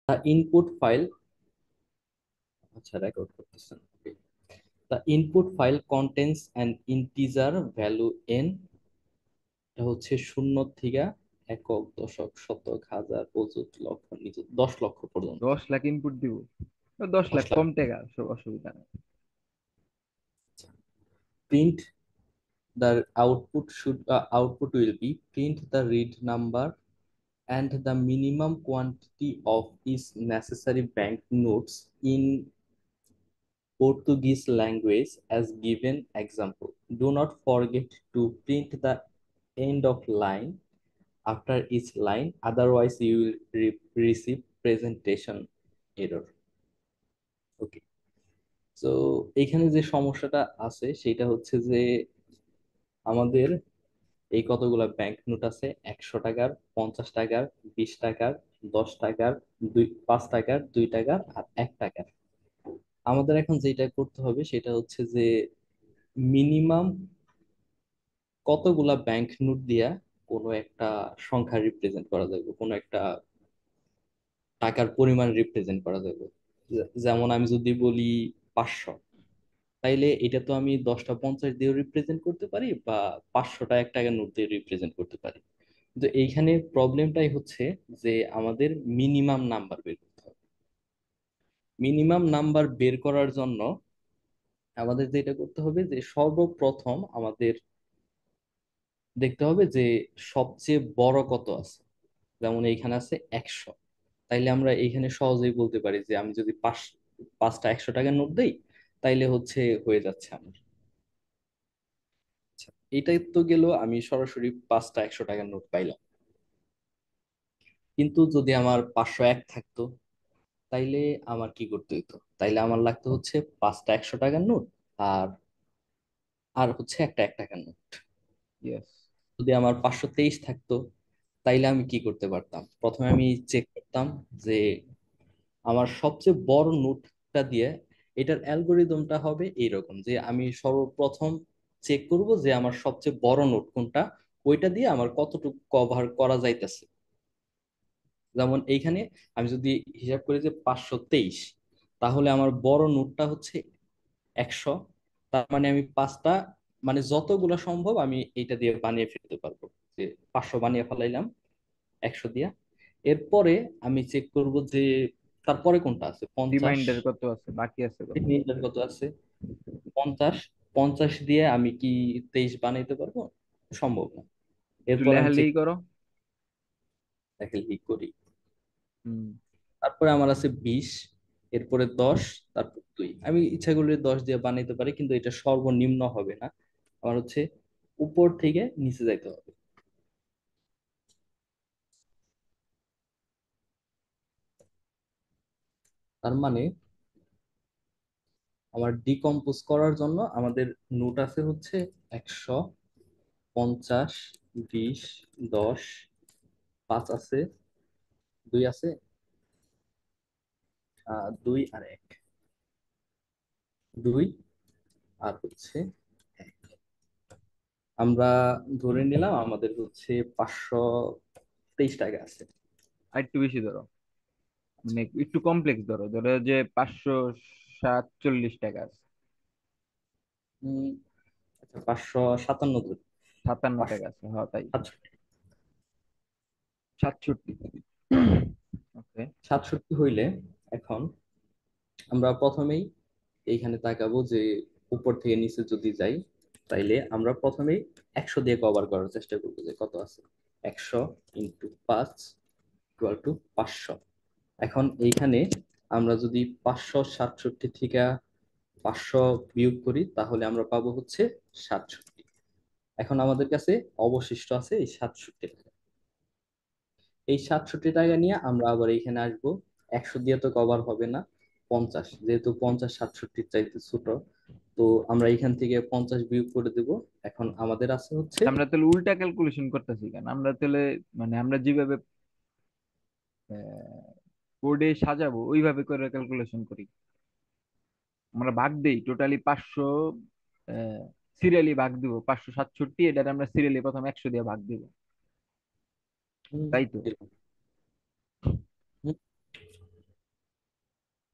The input file, আচ্ছা record করতেছেন। The input file contains an integer value n, এটা হচ্ছে শূন্য থেকে একক, দশক, শতক, হাজার, অযুত, লক্ষ, নিযুত, 10 লক্ষ পর্যন্ত। 10 লাখ ইনপুট দিব? 10 লাখ 10 লাখ। কম টাকা, সব অসুবিধা নেই। Print the output will be print the read number and the minimum quantity of each necessary bank notes in Portuguese language as given example. Do not forget to print the end of line after each line, otherwise you will receive presentation error. ওকে, তো এখানে যে সমস্যাটা আছে সেটা হচ্ছে যে আমাদের এই কতগুলা ব্যাংক নোট আছে, 100 টাকার, 50 টাকার, 20 টাকার, 10 টাকার, 5 টাকার, 2 টাকার আর 1 টাকার। আমাদের এখন যেটা করতে হবে সেটা হচ্ছে যে মিনিমাম কতগুলা ব্যাংক নোট দিয়া কোনো একটা সংখ্যা রিপ্রেজেন্ট করা যাবে, কোনো একটা টাকার পরিমাণ রিপ্রেজেন্ট করা যাবে। যেমন আমি যদি বলি 500, তাইলে এটা তো আমি 10টা 50 দিয়ে রিপ্রেজেন্ট করতে পারি, বা 500টা 1 টাকার নোট দিয়ে রিপ্রেজেন্ট করতে পারি। কিন্তু এইখানে প্রবলেমটাই হচ্ছে যে আমাদের মিনিমাম নাম্বার বের করতে হবে। মিনিমাম নাম্বার বের করার জন্য আমাদের যেটা করতে হবে যে সর্বপ্রথম আমাদের দেখতে হবে যে সবচেয়ে বড় কত আছে। যেমন এইখানে আছে 100, তাইলে আমরা এইখানে সহজেই বলতে পারি যে আমি যদি 5টা 100 টাকার নোট দেই তাইলে হচ্ছে হয়ে যাচ্ছে আমার। আচ্ছা, এটাই তো গেল, আমি সরাসরি 5টা 100 টাকার নোট পাইলাম। কিন্তু যদি আমার 501 থাকতো তাইলে আমার কি করতে হইতো? তাইলে আমার লাগতো হচ্ছে 5টা 100 টাকার নোট আর আর হচ্ছে একটা 1 টাকার নোট। ইয়েস। যদি আমার 523 থাকতো তাইলে আমি কি করতে পারতাম? প্রথমে আমি চেক করতাম যে আমার সবচেয়ে বড় নোটটা দিয়ে, এটার অ্যালগোরিদমটা হবে এইরকম যে আমি সর্বপ্রথম চেক করব যে আমার সবচেয়ে বড় নোট কোনটা, ওইটা দিয়ে আমার কতটুকু কভার করা যাইতেছে। যেমন এইখানে আমি যদি হিসাব করি যে 523, তাহলে আমার বড় নোটটা হচ্ছে 100। তার মানে আমি 5টা, মানে যতগুলো সম্ভব আমি এইটা দিয়ে বানিয়ে ফেলতে পারবো। যে 500 বানিয়ে ফেলাইলাম 100 দিয়া। এরপরে আমি চেক করব যে তারপরে কোনটা আছে, 50। রিমাইন্ডার কত আছে, বাকি আছে কত? মিনিটের কত আছে, 50। 50 দিয়ে আমি কি 23 বানাইতে পারবো? সম্ভব না। একটু এরপর আমি চেক লেহালেই করো। দেখে কি করি। হুম। তারপরে আমার আছে 20, এরপরে 10, তারপর 2। আমি ইচ্ছা করলে 10 দিয়ে বানাইতে পারি, কিন্তু এটা সর্বনিম্ন হবে না। আমার হচ্ছে উপর থেকে নিচে যাইতে হবে। তার মানে আমার ডিকম্পোজ করার জন্য আমাদের নোট আছে হচ্ছে 100, 50, 20, 10, 5 আছে, 2 আছে, 2 আর 1, 2 আর হচ্ছে 1। আমরা ধরে নিলাম আমাদের হচ্ছে 523 টাকা আছে। আর একটু বেশি ধরো, মানে একটু কমপ্লেক্স ধরো, ধরো যে 547 টাকা আছে। উম, আচ্ছা 557 ধরি। 57 টাকা পাঁচশো আছে, হ্যাঁ তাই। সাতষট্টি 67। ওকে। 67 হইলে এখন আমরা প্রথমেই এইখানে তাকাবো যে উপর থেকে নিচে যদি যাই, তাইলে আমরা প্রথমেই 100 দিয়ে কভার করার চেষ্টা করবো যে কত আছে। 100 ইন্টু 5 ইকুয়াল টু 500। এখন এইখানে আমরা যদি 567 থেকে 500 বিয়োগ করি তাহলে আমরা পাবো হচ্ছে 67। এখন আমাদের কাছে অবশিষ্ট আছে এই 67 টাকা। এই 67 টাকা নিয়ে আমরা আবার এইখানে আসবো। 100 দিয়ে তো কভার হবে না, 50, যেহেতু 50 67 চাইতে ছোট, তো আমরা এখান থেকে 50 বিয়োগ করে দেব। এখন আমাদের আছে হচ্ছে আমরা তাহলে উল্টা ক্যালকুলেশন করতেছি কেন? আমরা তাহলে মানে আমরা যেভাবে বোর্ডে সাজাবো ওইভাবে করে ক্যালকুলেশন করি। আমরা ভাগ দেই টোটালি 500, সিরিয়ালি ভাগ দিব 567, এটার আমরা সিরিয়ালি প্রথম 100 দিয়ে ভাগ দিব, হুম, তাই তো? এরকম। হুম,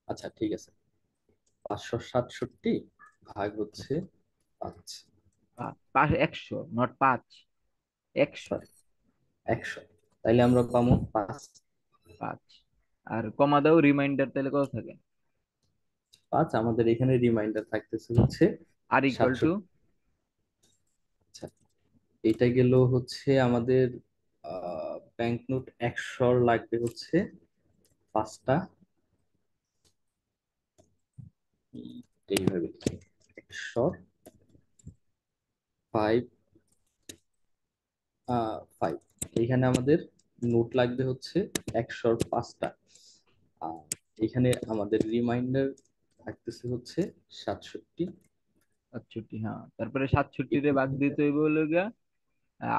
আচ্ছা ঠিক আছে, 567 ভাগ হচ্ছে 5। পাঁচ, 100, নট 5, 100। সরি, 100। তাইলে আমরা পাবো 5। 5, আর কমা দাও, রিমাইন্ডার তাহলে কত থাকে? 5 আমাদের এখানে রিমাইন্ডার থাকতেছে হচ্ছে আর ইকুয়াল টু? 67। আচ্ছা, এটা গেল হচ্ছে আমাদের ব্যাংক নোট 100 লাগবে হচ্ছে 5টা। এইভাবে লিখি, 100 5 5। এইখানে আমাদের নোট লাগবে হচ্ছে 100 5টা। আর এখানে আমাদের রিমাইন্ডার থাকতেছে হচ্ছে 67। 67, হ্যাঁ। তারপরে 67 রে ভাগ দিতে হইব হলো গিয়া,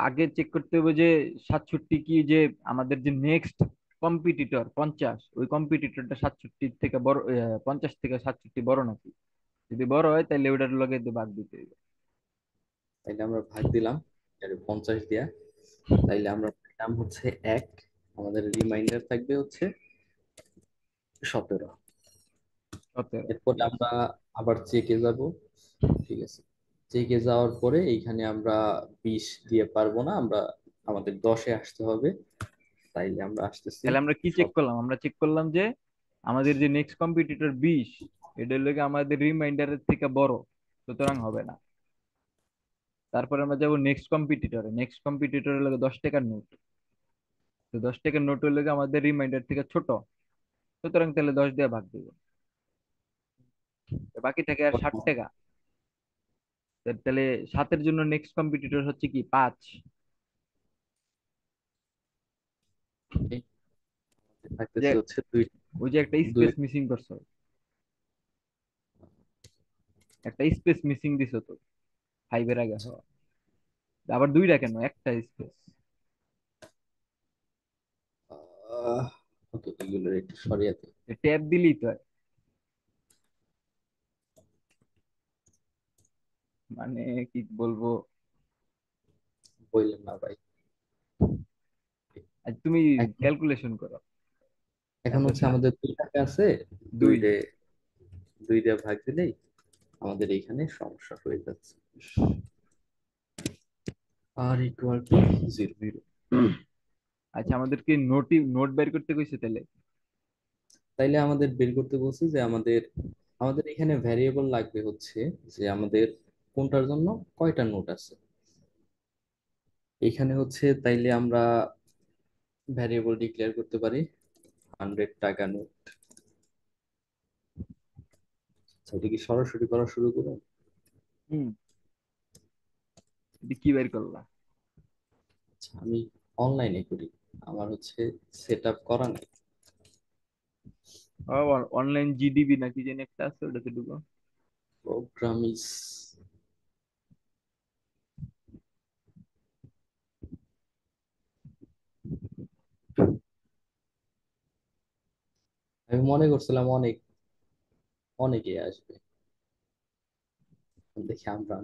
আগে চেক করতে হবে যে 67 কি, যে আমাদের যে নেক্সট কম্পিটিটর 50, ওই কম্পিটিটরটা 67 থেকে বড়, 50 থেকে 67 বড় নাকি। যদি বড় হয় তাহলে ওটার লগে দিয়ে ভাগ দিতে হবে। তাইলে আমরা ভাগ দিলাম 50 দিয়া। তাইলে আমরা পেলাম হচ্ছে 1। আমাদের রিমাইন্ডার থাকবে হচ্ছে 17। 17, এরপরে ঠিক আছে। আমরা আবার চেকে যাব। ঠিক আছে, চেকে যাওয়ার পরে এইখানে আমরা 20 দিয়ে পারবো না, আমরা আমাদের 10-এ আসতে হবে। তাইলে আমরা আসতেছি তাহলে আমরা কি চেক সব। করলাম? আমরা চেক করলাম যে আমাদের যে নেক্সট কম্পিটিটর 20, এটার লগে আমাদের রিমাইন্ডারের থেকে বড়, সুতরাং হবে না। তারপরে আমরা যাবো নেক্সট কম্পিটিটরে, নেক্সট কম্পিটিটরের লগে 10 টাকার নোট। তো 10 টাকার নোট হলে আমাদের রিমাইন্ডার থেকে ছোট, সুতরাং তাহলে 10 দিয়ে ভাগ দিব। তো বাকি থাকে আর 60 টাকা। তাহলে 7-এর জন্য নেক্সট কম্পিটিটর হচ্ছে কি 5। যে থাকতেছে হচ্ছে 2। ওই যে একটা 2। স্পেস মিসিং করছো, একটা স্পেস মিসিং দিছো তো 5-এর আগে, হ্যাঁ। আবার দুইটা কেন, একটা স্পেস। ওকে, এগুলো একটু সরিয়ে দিই। ট্যাব দিলেই তো হয়। মানে কি বলবো। বললেন না ভাই। আর তুমি এখন ক্যালকুলেশন করো। এখন এত হচ্ছে আমাদের 2 টাকা আছে। দুই দুই। ডে 2 দিয়ে ভাগ দিলেই আমাদের এইখানে সমস্যা হয়ে যাচ্ছে। আর ইকুয়াল টু 0। জিরো। আচ্ছা, আমাদেরকে নোট বের করতে কইছে তাহলে। তাইলে আমাদের বের করতে বলছে যে আমাদের আমাদের এখানে ভ্যারিয়েবল লাগবে হচ্ছে যে আমাদের কোনটার জন্য কয়টা নোট আছে এখানে হচ্ছে। তাইলে আমরা ভ্যারিয়েবল ডিক্লেয়ার করতে পারি 100 টাকা নোট। আচ্ছা, এটা কি সরাসরি করা শুরু করুন? হুম। এটা কি বের করলা? আচ্ছা, আমি অনলাইনে করি, আমার হচ্ছে সেট আপ করা নেই। অনলাইন জিডিবি নাকি যেন একটা আছে, ওটাতে ঢুকো। প্রোগ্রাম ইজ, আমি মনে করছিলাম অনেক অনেকে আসবে, দেখি আমরা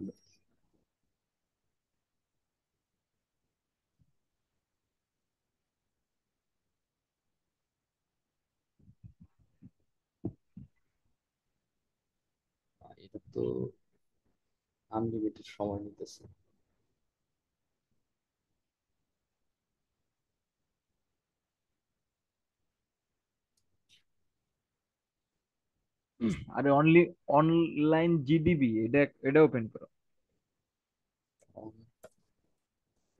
এটা তো আনলিমিটেড সময় নিতেছে। আরে অনলাইন জিডিবি, এটা এটা ওপেন করো।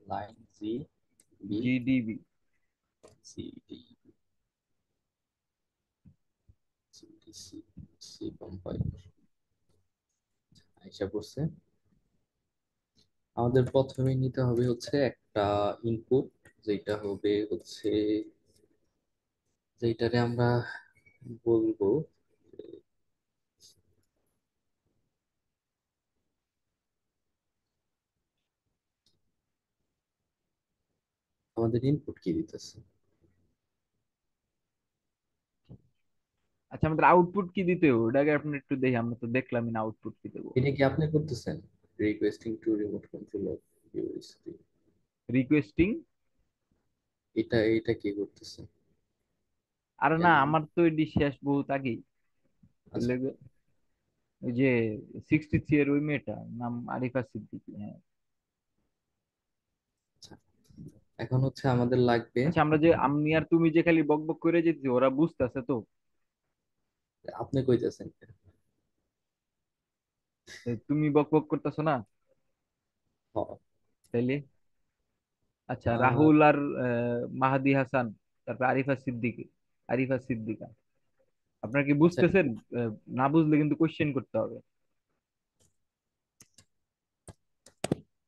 Line G B GDB. C D C D C C compiler হিসাব করছে। আমাদের প্রথমে নিতে হবে হচ্ছে একটা ইনপুট, যেটা হবে হচ্ছে যেটারে আমরা বলবো যে আমাদের ইনপুট কি দিতেছে। আচ্ছা, আমাদের আউটপুট কি দিতে হবে ওটাকে আপনি একটু দেখি, আমরা তো দেখলামই না আউটপুট কি দেবো। এটা কি আপনি করতেছেন? Requesting to remote control of USB, requesting. এটা কি করতেছে? আরে না, কেন? আমার তো এটি শেষ বহুত আগেই। ওই আচ্ছা লেগে- ওই যে 63 এর ওই মেয়েটা নাম আরিফা সিদ্দিকী, হ্যাঁ। আচ্ছা, এখন হচ্ছে আমাদের লাগবে। আচ্ছা, আমরা যে আমি আর তুমি যে খালি বক বক করে যেতেছি, ওরা বুঝতেছে তো? আপনি কইতেছেন। এ, তুমি বক বক করতেছো না হ। তাইলে? আচ্ছা, আহ, রাহুল আর মাহাদি হাসান, তারপর আরিফা সিদ্দিকা। আপনারা কি আচ্ছা, বুঝতেছেন? আহ, না বুঝলে কিন্তু কোশ্চেন করতে হবে।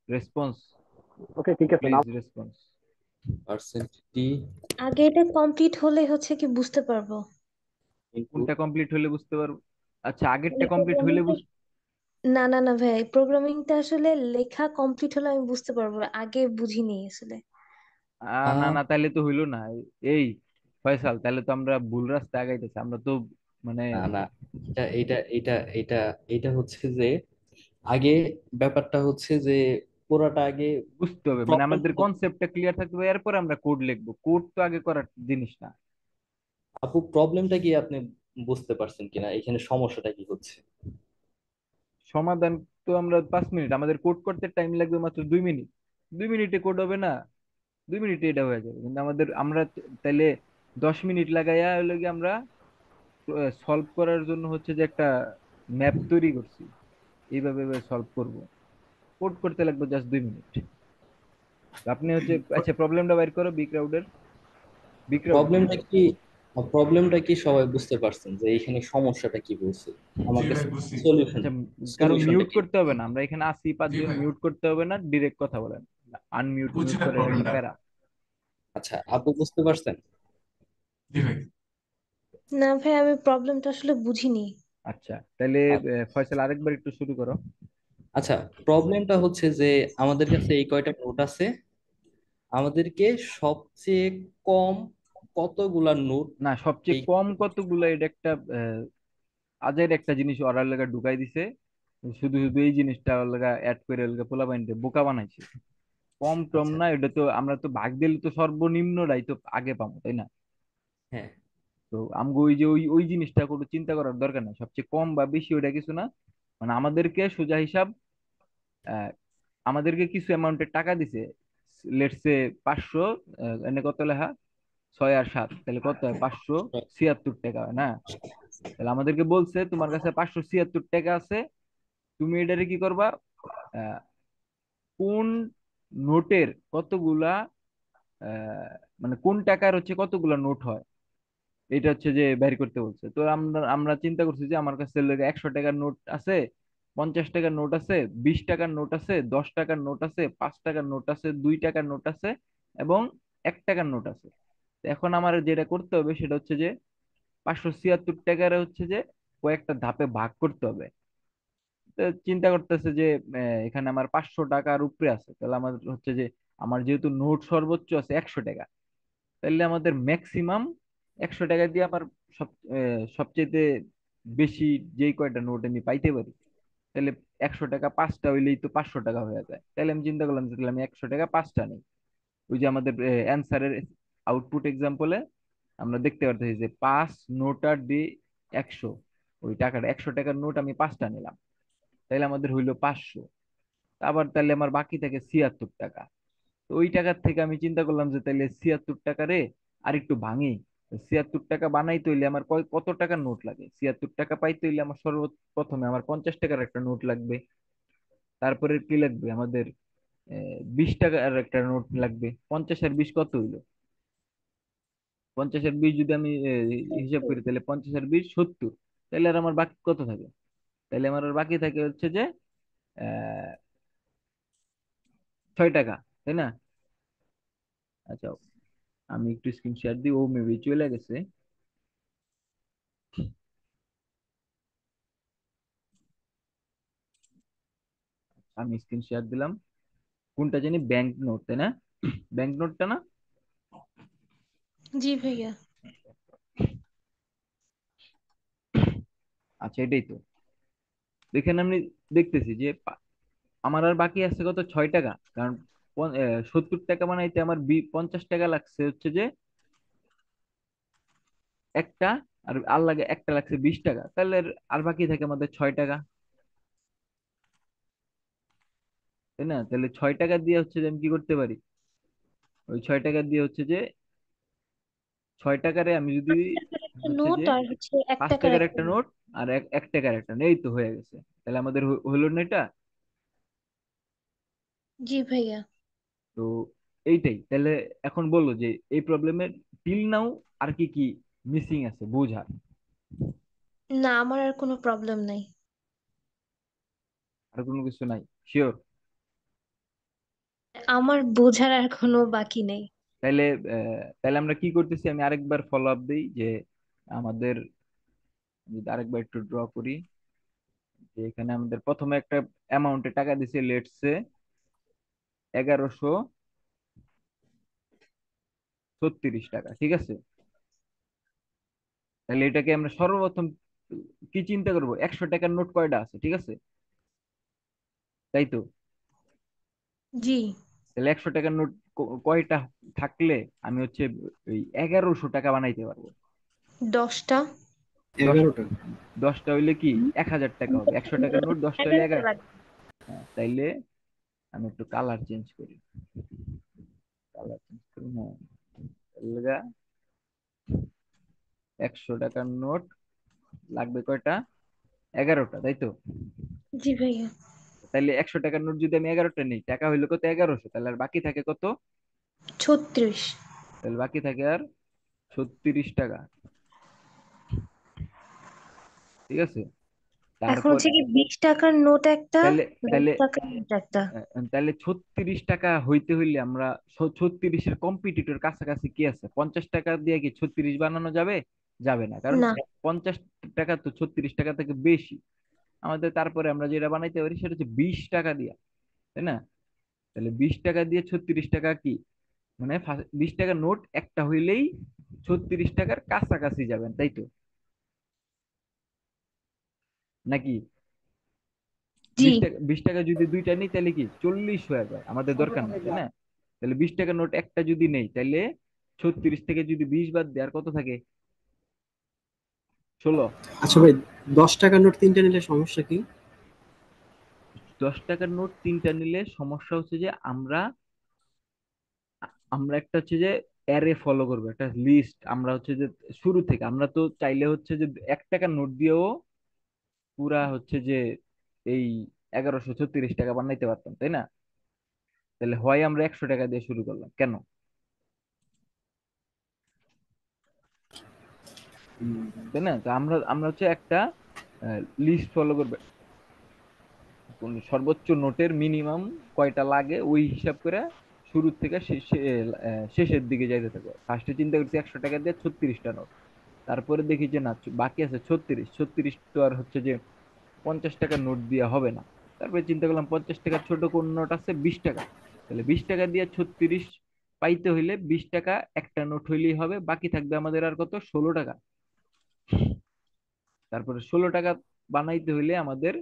রেসপন্স, ওকে, ঠিক আছে নাও। Please response. পার্সেন্টেজ আগে এটা কমপ্লিট হলে হচ্ছে কি বুঝতে পারবো। ইনপুট। কোনটা কমপ্লিট হলে বুঝতে পারবো? আচ্ছা, আগেরটা মানে কমপ্লিট হইলে প্রোগ্রামিংটা, না না না ভাই, প্রোগ্রামিংটা আসলে লেখা কমপ্লিট হলে আমি বুঝতে পারবো, আগে বুঝিনি আসলে। না আহ, না, তাহলে তো হইলো না। এই ফয়সাল, তাহলে তো আমরা ভুল রাস্তায় আগাইতেছি। আমরা তো মানে না না, এটা এটা এটা এটা এটা হচ্ছে যে আগে ব্যাপারটা হচ্ছে যে পুরাটা আগে বুঝতে হবে, মানে প্রবলেম। আমাদের কনসেপ্টটা ক্লিয়ার থাকতে হবে, এরপর আমরা কোড লিখবো। কোড তো আগে করার জিনিস না। আপু প্রবলেমটা কি আপনি বুঝতে পারছেন কিনা, এখানে সমস্যাটা কি হচ্ছে? সমাধান তো আমরা 5 মিনিট, আমাদের কোড করতে টাইম লাগবে মাত্র 2 মিনিট। 2 মিনিটে কোড হবে না? 2 মিনিটে এটা হয়ে যাবে, কিন্তু আমরা তাইলে 10 মিনিট লাগাইয়া হইলো গিয়ে আমরা সলভ করার জন্য হচ্ছে যে একটা ম্যাপ তৈরি করছি। এইভাবে সলভ করব। কোড করতে লাগবে জাস্ট 2 মিনিট। আপনি হচ্ছে, আচ্ছা প্রবলেমটা বাইর করো, বি প্রবলেমটা ক্রাউড। কি প্রবলেমটা কি সবাই বুঝতে পারছেন যে এখানে সমস্যাটা কি বলছে? জি আমাকে ভাই, বুঝছি। সলিউশন আচ্ছা, কারো সলিউশনটা মিউট কি? করতে হবে না, আমরা এখানে আসি জি 5 জন, ভাই, মিউট করতে হবে না, ডিরেক্ট কথা বলেন। আনমিউট বুঝছি মিউট ভাই করে এটা একটা প্রবলেমটা। প্যারা। আচ্ছা, আপু বুঝতে পারছেন? জি ভাই। না ভাই, আমি প্রবলেমটা আসলে বুঝিনি। আচ্ছা তাহলে আ- ফয়সাল, আরেকবার একটু শুরু করো। আচ্ছা, প্রবলেমটা হচ্ছে যে আমাদের কাছে এই কয়টা নোট আছে, আমাদেরকে সবচেয়ে কম কতগুলা নোট না, সবচেয়ে এই। কম কতগুলো, এটা একটা আজের একটা জিনিস ওরার লাগা ঢুকাই দিছে। শুধু শুধু এই জিনিসটা ওর লাগা অ্যাড করে ওর লাগা পোলাপাইনকে বোকা বানাইছে। কম টম আচ্ছা, না, এটা তো আমরা তো ভাগ দিলে তো সর্বনিম্নটাই তো আগে পাবো, তাই না? হ্যাঁ, তো আমগো ওই যে ওই ওই জিনিসটা কোনো চিন্তা করার দরকার নাই, সবচেয়ে কম বা বেশি ওটা কিছু না। মানে আমাদেরকে সোজা হিসাব, আহ, আমাদেরকে কিছু অ্যামাউন্টের টাকা দিছে। লেটস সে 500, এনে কত লেখা, 6 আর 7, তাহলে কত হয়? 576 টাকা হয় না? তাহলে আমাদেরকে বলছে তোমার কাছে 576 টাকা আছে, তুমি এটারে কি করবা? আহ, কোন নোটের কতগুলা, আহ, মানে কোন টাকার হচ্ছে কতগুলা নোট হয়, এটা হচ্ছে যে বের করতে বলছে। তো আমরা আমরা চিন্তা করছি যে আমার কাছে 100 টাকার নোট আছে, 50 টাকার নোট আছে, 20 টাকার নোট আছে, 10 টাকার নোট আছে, 5 টাকার নোট আছে, 2 টাকার নোট আছে, এবং 1 টাকার নোট আছে। তো এখন আমার যেটা করতে হবে সেটা হচ্ছে যে 576 টাকার হচ্ছে যে কয়েকটা ধাপে ভাগ করতে হবে। তো চিন্তা করতেছে যে এখানে আমার 500 টাকার উপরে আছে, তাহলে আমার হচ্ছে যে আমার যেহেতু নোট সর্বোচ্চ আছে 100 টাকা, তাহলে আমাদের ম্যাক্সিমাম 100 টাকা দিয়ে আমার সবচেয়ে বেশি যেই কয়টা নোট আমি পাইতে পারি, তাহলে 100 টাকা 5টা হইলেই তো 500 টাকা হয়ে যায়। তাহলে আমি চিন্তা করলাম যে তাহলে আমি 100 টাকা 5টা নেই। ওই যে আমাদের অ্যান্সারের আউটপুট এক্সাম্পলে আমরা দেখতে পারতেছি যে 5 নোট আর দি 100, ওই টাকাটা 100 টাকার নোট আমি 5টা নিলাম, তাহলে আমাদের হইলো 500। আবার তাহলে আমার বাকি থাকে 76 টাকা। তো ওই টাকার থেকে আমি চিন্তা করলাম যে তাহলে 76 টাকা রে আর একটু ভাঙি। 76 টাকা বানাইতে হইলে আমার কত টাকার নোট লাগে? 76 টাকা পাইতে হইলে আমার সর্বপ্রথমে আমার 50 টাকার একটা নোট লাগবে। তারপরে কি লাগবে আমাদের? 20 টাকার একটা নোট লাগবে। 50 আর 20 কত হইলো? 50 আর 20 যদি আমি হিসাব করি, তাহলে 50 আর 20 70। তাহলে আর আমার বাকি কত থাকে? তাহলে আমার আর বাকি থাকে হচ্ছে যে 6 টাকা, তাই না? আচ্ছা, আমি একটু স্ক্রিন শেয়ার দিই, ও মেবি চলে গেছে। আমি স্ক্রিন শেয়ার দিলাম। কোনটা জানি, ব্যাংক নোট, তাই না? ব্যাংক নোটটা না? জি ভাইয়া। আচ্ছা, এটাই তো। এখানে আমি দেখতেছি যে আমার আর বাকি আছে কত, 6 টাকা। কারণ 70 টাকা বানাইতে আমার 50 টাকা লাগছে হচ্ছে যে একটা আর লাগে একটা লাগছে 20 টাকা, তাহলে আর বাকি থাকে আমাদের 6 টাকা, তাই না? তাহলে 6 টাকা দিয়ে হচ্ছে যে আমি কি করতে পারি, ওই 6 টাকা দিয়ে হচ্ছে যে 6 টাকারে আমি যদি 5 টাকার একটা হচ্ছে নোট যে আর হচ্ছে 1 পাঁচ টাকার টাকার একটা একটা নোট। নোট আর 1 টাকার একটা নোট, এই তো হয়ে গেছে। তাহলে আমাদের হলো না এটা? জি ভাইয়া। তো এইটাই তাহলে। এখন বলো যে এই প্রবলেমের টিল নাও আর কি কি মিসিং আছে বোঝার। না, আমার আর কোনো প্রবলেম নাই। আর কোনো কিছু নাই? শিওর? আমার বোঝার আর কোনো বাকি নেই। তাহলে তাহলে আমরা কি করতেছি, আমি আরেকবার ফলো আপ দিই যে আমাদের, যদি আরেকবার একটু ড্র করি, যে এখানে আমাদের প্রথমে একটা অ্যামাউন্টে টাকা দিছে, লেটস সে 1136 টাকা, ঠিক আছে? তাহলে এটাকে আমরা সর্বপ্রথম কি চিন্তা করব, 100 টাকার নোট কয়টা আছে, ঠিক আছে? তাই তো? জি। তাহলে 100 টাকার নোট কয়টা থাকলে আমি হচ্ছে ওই 1100 টাকা বানাইতে পারবো? 10টা। দশ 11টা। 10টা হইলে কি 1000 টাকা হবে, 100 টাকার নোট 10টা হইলে 11টা 11। লাগবে। হ্যাঁ, তাইলে আমি একটু কালার চেঞ্জ করি, কালার চেঞ্জ করি, হ্যাঁ। তাহলে 100 টাকার নোট লাগবে কয়টা? 11টা, তাই তো? জি ভাইয়া। তাইলে 100 টাকার নোট যদি আমি 11টা নিই, টাকা হইলো কত? 1100। তাহলে আর বাকি থাকে কত? 36। তাহলে বাকি থাকে আর 36 টাকা, ঠিক আছে? এখন তারপর হচ্ছে কি 20 টাকার নোট একটা, তাহলে 10 তাহলে টাকার নোট একটা। তাহলে 36 টাকা হইতে হইলে আমরা 36-এর কম্পিটিটর কাছাকাছি কি আছে? 50 টাকা দিয়ে কি 36 বানানো যাবে? যাবে না, কারণ না। 50 টাকা তো 36 টাকা থেকে বেশি। আমাদের তারপরে আমরা যেটা বানাইতে পারি সেটা হচ্ছে 20 টাকা দিয়া, তাই না? তাহলে 20 টাকা দিয়ে 36 টাকা কি, মানে 20 টাকার নোট একটা হইলেই 36 টাকার কাছাকাছি যাবেন, তাই তো? নাকি জি। 20 টাকা যদি দুইটা নিই তাহলে কি 40 হয়ে যায়, আমাদের দরকার নাই, তাই না? তাহলে 20 টাকার নোট একটা যদি নেই, তাহলে 36 থেকে যদি 20 বাদ দেয় আর কত থাকে? 16। আচ্ছা ভাই, 10 টাকার নোট 3টা নিলে সমস্যা কি? 10 টাকার নোট তিনটা নিলে সমস্যা হচ্ছে যে আমরা আমরা একটা হচ্ছে যে অ্যারে ফলো করবো, একটা লিস্ট। আমরা হচ্ছে যে শুরু থেকে আমরা তো চাইলে হচ্ছে যে 1 টাকার নোট দিয়েও পুরা হচ্ছে যে এই 1136 টাকা বানাইতে পারতাম, তাই না? তাহলে হয় আমরা 100 টাকা দিয়ে শুরু করলাম কেন, তাই না? তো আমরা আমরা হচ্ছে একটা লিস্ট ফলো করবে, কোন সর্বোচ্চ নোটের মিনিমাম কয়টা লাগে ওই হিসাব করে শুরু থেকে শেষের দিকে যাইতে থাকবে। ফার্স্টে চিন্তা করছি 100 টাকা দিয়ে 36টা নোট, তারপরে দেখি যে না, বাকি আছে 36। 36 তো আর হচ্ছে যে 50 টাকার নোট দিয়ে হবে না। তারপরে চিন্তা করলাম 50 টাকার ছোট কোন নোট আছে, 20 টাকা। তাহলে 20 টাকা দিয়ে 36 পাইতে হইলে 20 টাকা একটা নোট হইলেই হবে, বাকি থাকবে আমাদের আর কত? 16 টাকা। তারপরে 16 টাকা বানাইতে হইলে আমাদের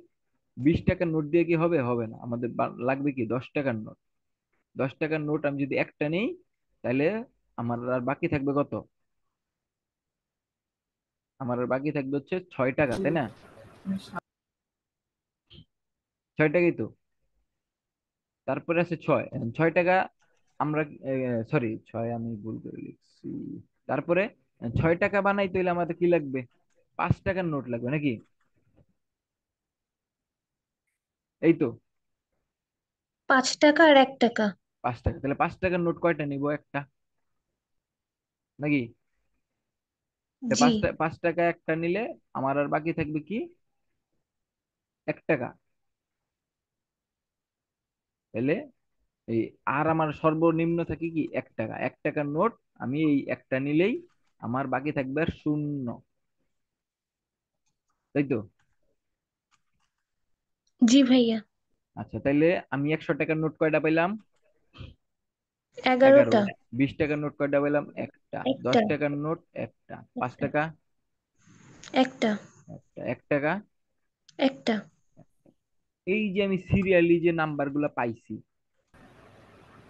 20 টাকার নোট দিয়ে কি হবে? হবে না, আমাদের লাগবে কি 10 টাকার নোট। 10 টাকার নোট আমি যদি একটা নেই, তাহলে আমার আর বাকি থাকবে কত? আমার আর বাকি থাকবে হচ্ছে 6 টাকা, তাই না? 6 টাকাই তো। তারপরে আছে 6, 6 টাকা আমরা, সরি 6 আমি ভুল করে লিখছি। তারপরে 6 টাকা বানাইতে হইলে আমাদের কি লাগবে? 5 টাকার নোট লাগবে নাকি? এই তো। 5 টাকা আর 1 টাকা। 5 টাকা, তাহলে 5 টাকার নোট কয়টা নিব? একটা, নাকি? তা জি। 5 টাকা একটা নিলে আমার আর বাকি থাকবে কি? 1 টাকা। তাহলে এই আর আমার সর্বনিম্ন থাকে কি? 1 টাকা। 1 টাকার নোট আমি এই একটা নিলেই আমার বাকি থাকবে আর শূন্য, তাই তো? জি ভাইয়া। আচ্ছা, তাইলে আমি 100 টাকার নোট কয়টা পাইলাম? 11। 11টা। 20 টাকার নোট কয়টা পেলাম? একটা। দশ একটা। টাকার নোট একটা। 5 টাকা একটা। একটা। 1 টাকা। একটা। এই যে আমি সিরিয়ালি যে নাম্বার গুলা পাইছি,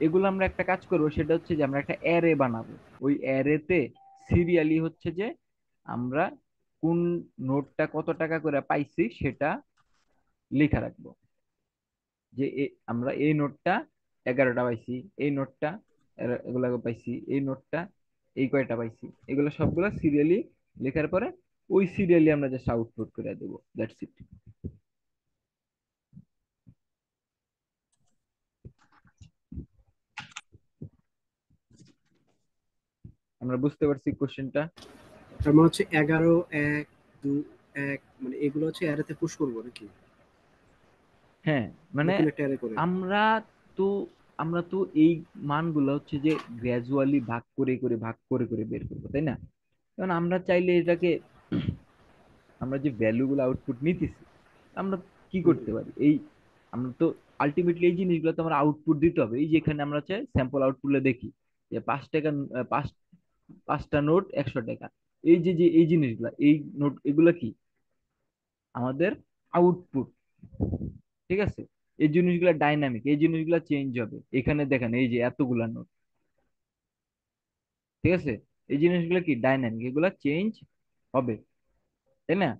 এগুলো আমরা একটা কাজ করবো, সেটা হচ্ছে যে আমরা একটা অ্যারে বানাবো। ওই অ্যারেতে সিরিয়ালি হচ্ছে যে আমরা কোন নোটটা কত টাকা করে পাইছি সেটা লেখা রাখবো, যে আমরা এই নোটটা 11টা পাইছি, এই নোটটা এগুলা পাইছি, এই নোটটা এই কয়টা পাইছি, এগুলো সবগুলো সিরিয়ালি লেখার পরে ওই সিরিয়ালি আমরা জাস্ট আউটপুট করে দেবো, দ্যাটস ইট। আমরা বুঝতে পারছি কোশ্চেনটা? তার মানে হচ্ছে 11, 1, 2, 1, মানে এগুলো হচ্ছে অ্যারেতে পুশ করবো নাকি, হ্যাঁ, মানে নতুন একটা অ্যারে করে? আমরা তো আমরা তো এই মানগুলো হচ্ছে যে গ্র্যাজুয়ালি ভাগ করে করে ভাগ করে করে বের করবো, তাই না? কারণ আমরা চাইলে এটাকে, আমরা যে ভ্যালু গুলো আউটপুট নিতেছি, আমরা কি হুম, করতে পারি, এই আমরা তো আলটিমেটলি এই জিনিসগুলো তো আমরা আউটপুট দিতে হবে। এই যেখানে আমরা চাই স্যাম্পল আউটপুটে দেখি যে 5 টাকা, পাঁচ 5টা নোট 100 টাকা, এই যে যে এই জিনিসগুলা, এই নোট এগুলা কি আমাদের আউটপুট, ঠিক আছে? এই জিনিসগুলা ডাইনামিক, এই জিনিসগুলা চেঞ্জ হবে। এখানে দেখেন এই যে এতগুলা নোট, ঠিক আছে, এই জিনিসগুলো কি ডাইনামিক, এগুলা চেঞ্জ হবে, তাই না?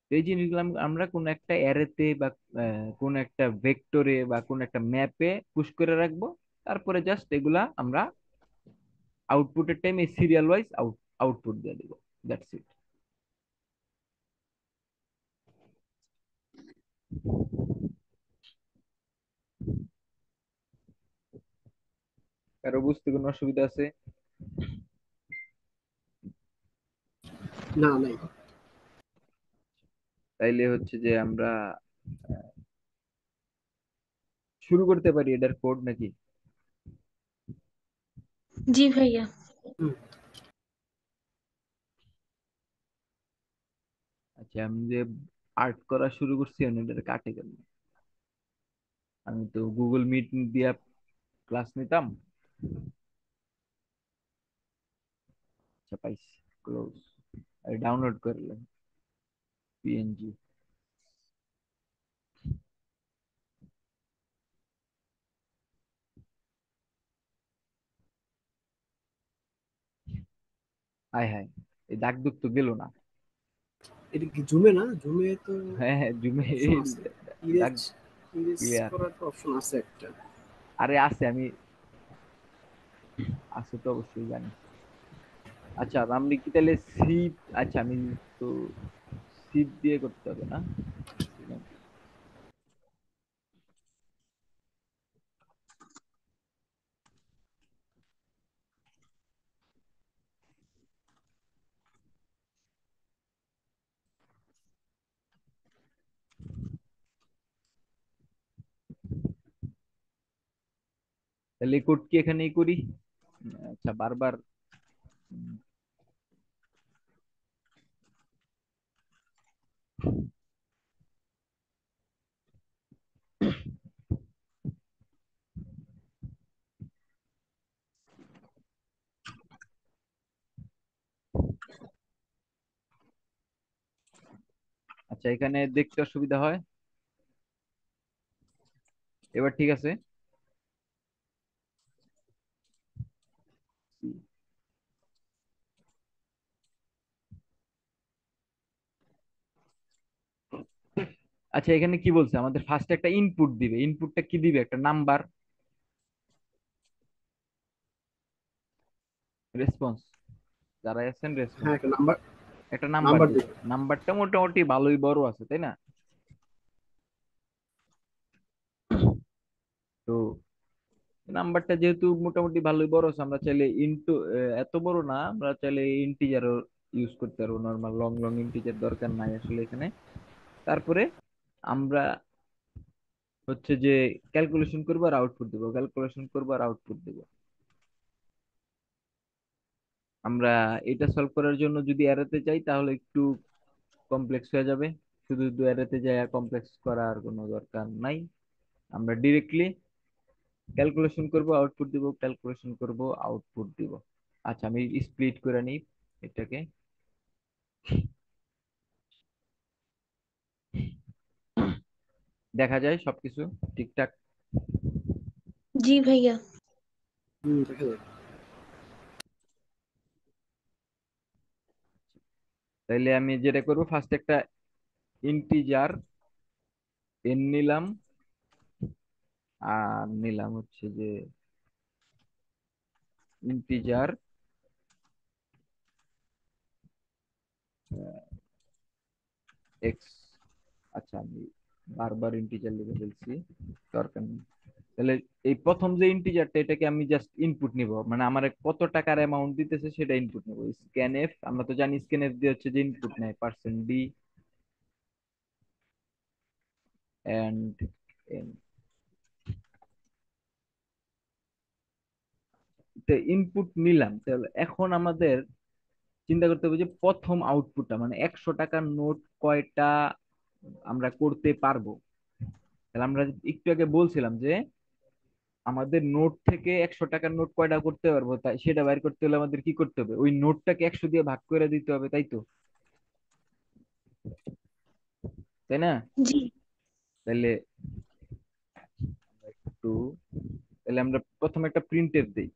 তো এই জিনিসগুলো আমরা কোন একটা অ্যারেতে বা কোন একটা ভেক্টরে বা কোন একটা ম্যাপে পুশ করে রাখবো। তারপরে জাস্ট এগুলা আমরা আউটপুটের টাইমে সিরিয়াল ওয়াইজ আউটপুট দিয়ে দিব, দ্যাটস ইট। কারো বুঝতে কোনো অসুবিধা আছে? না নাই। তাইলে হচ্ছে যে আমরা শুরু করতে পারি এটার কোড নাকি? জি ভাইয়া। হুম, আচ্ছা, আমি যে আর্ট করা শুরু করছি আমি এটার কাটে গেল। আমি তো গুগল মিট দিয়া ক্লাস নিতাম। আচ্ছা, পাইছি, ক্লোজ, ডাউনলোড করলাম পিএনজি। হায় হায়, এই দাগ দুগ তো গেল না। এটা কি জুমে? না জুমে তো হ্যাঁ হ্যাঁ, জুমে অপশন আছে, ইরেজ, দাগ ইরেজ ক্লিয়ার। করার তো অপশন আছে একটা। আরে আছে, আমি আছে তো অবশ্যই জানি। আচ্ছা, আপনি কি তাহলে সিপ, আচ্ছা আমি তো সিপ দিয়ে করতে হবে না? তাহলে কোড কি এখানেই করি? আচ্ছা, বারবার আচ্ছা, এখানে দেখতে অসুবিধা হয়? এবার ঠিক আছে? আচ্ছা, এখানে কি বলছে, আমাদের ফার্স্ট একটা ইনপুট দিবে, ইনপুটটা কি দিবে? একটা নাম্বার, রেসপন্স, যারা আছেন রেসপন্স হ্যাঁ, একটা দিবে, নাম্বার, একটা নাম্বার নাম্বার দিবে। দিবে। নাম্বারটা মোটামুটি ভালোই বড় আছে, তাই না? তো নাম্বারটা যেহেতু মোটামুটি ভালোই বড় আছে, আমরা চাইলে ইনটু, এত বড় না, আমরা চাইলে ইন্টিজারও ইউজ করতে পারবো, নর্মাল লং লং ইন্টিজার দরকার নাই আসলে এখানে। তারপরে আমরা হচ্ছে যে ক্যালকুলেশন করবো আর আউটপুট দেবো, ক্যালকুলেশন করবো আর আউটপুট দেবো। আমরা এটা সলভ করার জন্য যদি অ্যারেতে যাই তাহলে একটু কমপ্লেক্স হয়ে যাবে। শুধু শুধু অ্যারেতে যাই আর কমপ্লেক্স করার কোনো দরকার নাই। আমরা ডিরেক্টলি ক্যালকুলেশন করব, আউটপুট দিব, ক্যালকুলেশন করব, আউটপুট দিব। আচ্ছা, আমি স্প্লিট করে নিই এটাকে। দেখা যায় সবকিছু ঠিকঠাক। জি ভাইয়া। হুম, দেখা যায়। তাইলে আমি যেটা করবো, ফার্স্ট একটা ইন্টিজার এন নিলাম, আর নিলাম হচ্ছে যে ইন্টিজার এক্স। আচ্ছা, আমি বারবার ইন্টিজার লিখে ফেলছি, দরকার নেই। তাহলে এই প্রথম যে ইন্টিজারটা, এটাকে আমি জাস্ট ইনপুট নিব, মানে আমার কত টাকার অ্যামাউন্ট দিতেছে সেটা ইনপুট নিব। স্ক্যানএফ, আমরা তো জানি স্ক্যানএফ দিয়ে হচ্ছে যে ইনপুট নেয় percent D and N. Input নিলাম, তাহলে এখন আমাদের চিন্তা করতে হবে যে প্রথম আউটপুটটা, মানে 100 টাকার নোট কয়টা আমরা করতে পারবো। তাহলে আমরা একটু আগে বলছিলাম যে আমাদের নোট থেকে 100 টাকার নোট কয়টা করতে পারবো, তাই সেটা বাইর করতে হলে আমাদের কি করতে হবে, ওই নোটটাকে 100 দিয়ে ভাগ করে দিতে হবে, তাই তো, তাই না? জি। তাহলে একটু, তাহলে আমরা প্রথমে একটা প্রিন্টএফ দিই।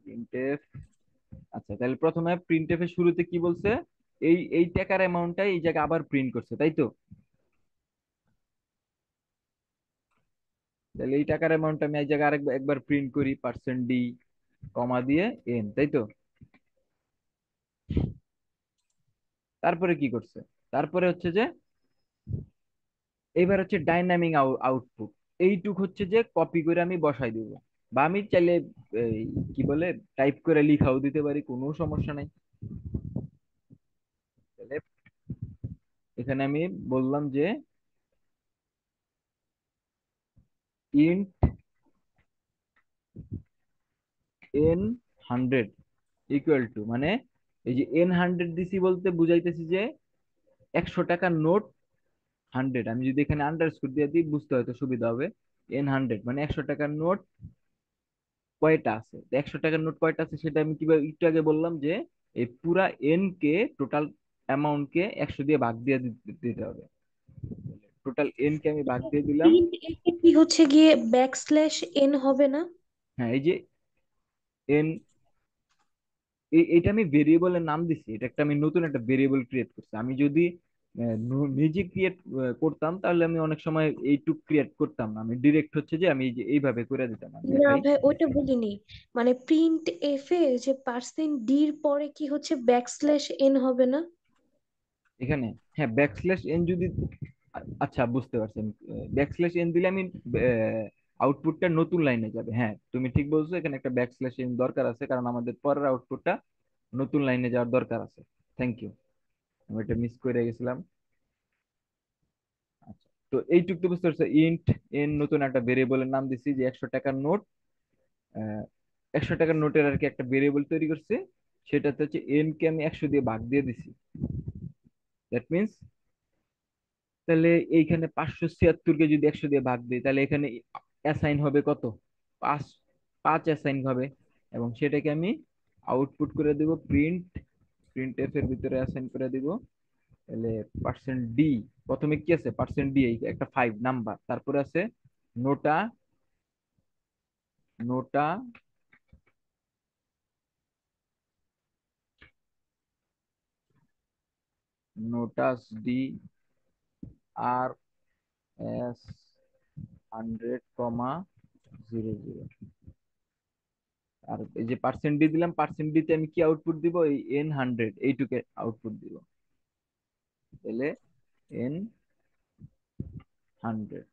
প্রিন্টএফ, আচ্ছা, তাহলে প্রথমে প্রিন্টএফ এর শুরুতে কি বলছে, এই এই টাকার অ্যামাউন্টটা এই জায়গায় আবার প্রিন্ট করছে, তাই তো। তাহলে এই টাকার অ্যামাউন্ট আমি এই জায়গায় আরেকবার একবার প্রিন্ট করি, পার্সেন্ট ডি কমা দিয়ে এন, তাই তো। তারপরে কি করছে, তারপরে হচ্ছে যে এবার হচ্ছে ডাইনামিক আউটপুট, এইটুক হচ্ছে যে কপি করে আমি বসাই দিব, বা আমি চাইলে এই কি বলে টাইপ করে লিখাও দিতে পারি, কোনো সমস্যা নাই। তাহলে এখানে আমি বললাম যে ইন্ট এন 100 ইকুয়াল টু, মানে এই যে N100 দিছি বলতে বুঝাইতেছি যে 100 টাকার নোট 100, আমি যদি এখানে আন্ডারস্কোর দিয়ে দিই বুঝতে হয়তো সুবিধা হবে। N100 মানে 100 টাকার নোট কয়টা আছে, 100 টাকার নোট কয়টা আছে সেটা আমি কিভাবে একটু আগে বললাম যে এই পুরা এন কে, টোটাল অ্যামাউন্ট কে 100 দিয়ে ভাগ দিয়ে দিতে হবে। টোটাল এন কে আমি ভাগ দিয়ে দিলাম। প্রিন্ট এ কি হচ্ছে গিয়ে ব্যাকস্ল্যাশ এন হবে না? হ্যাঁ, এই যে এন, এটা আমি ভেরিয়েবলের নাম দিছি, এটা একটা আমি নতুন একটা ভেরিয়েবল ক্রিয়েট করছি। আমি যদি নিজে ক্রিয়েট করতাম তাহলে আমি অনেক সময় এইটুক ক্রিয়েট করতাম না, আমি ডিরেক্ট হচ্ছে যে আমি এই যে এইভাবে করে দিতাম, আমি না দেখাই। ভাই, ওইটা বলিনি। মানে প্রিন্ট এফ এ যে পার্সেন্ট ডির পরে কি হচ্ছে ব্যাকস্ল্যাশ এন হবে না? এখানে হ্যাঁ, ব্যাকস্ল্যাশ এন যদি, আচ্ছা বুঝতে পারছেন, ব্যাকস্ল্যাশ এন দিলে আমি আউটপুটটা নতুন লাইনে যাবে। হ্যাঁ, তুমি ঠিক বলছো, এখানে একটা ব্যাকস্ল্যাশ এন দরকার আছে, কারণ আমাদের পরের আউটপুটটা নতুন লাইনে যাওয়ার দরকার আছে। থ্যাংক ইউ, আমি এটা মিস করে গেছিলাম। আচ্ছা, তো এইটুক তো বুঝতে পারছো, ইন্ট এন নতুন একটা ভেরিয়েবলের নাম দিছি যে 100 টাকার নোট, 100 টাকার নোটের আর কি একটা ভেরিয়েবল তৈরি করছে, সেটাতে হচ্ছে এন কে আমি 100 দিয়ে ভাগ দিয়ে দিছি। দ্যাট মিনস, তাহলে এইখানে 576 কে যদি 100 দিয়ে ভাগ দিই, তাহলে এখানে অ্যাসাইন হবে কত, 5, 5 অ্যাসাইন হবে, এবং সেটাকে আমি আউটপুট করে দিব প্রিন্ট এফ এর ভিতরে অ্যাসাইন করে দিব। তাহলে পার্সেন্ট ডি, প্রথমে কি আছে, পার্সেন্ট ডি একটা 5 নাম্বার, তারপরে আছে নোটা, নোটা নোটাস ডি আর এস 100,0,0, আর এই যে পার্সেন্ট ডি দিলাম, পার্সেন্ট ডি তে আমি কি আউটপুট দিব, এই N100 এইটুকে আউটপুট দিব। তাহলে N100।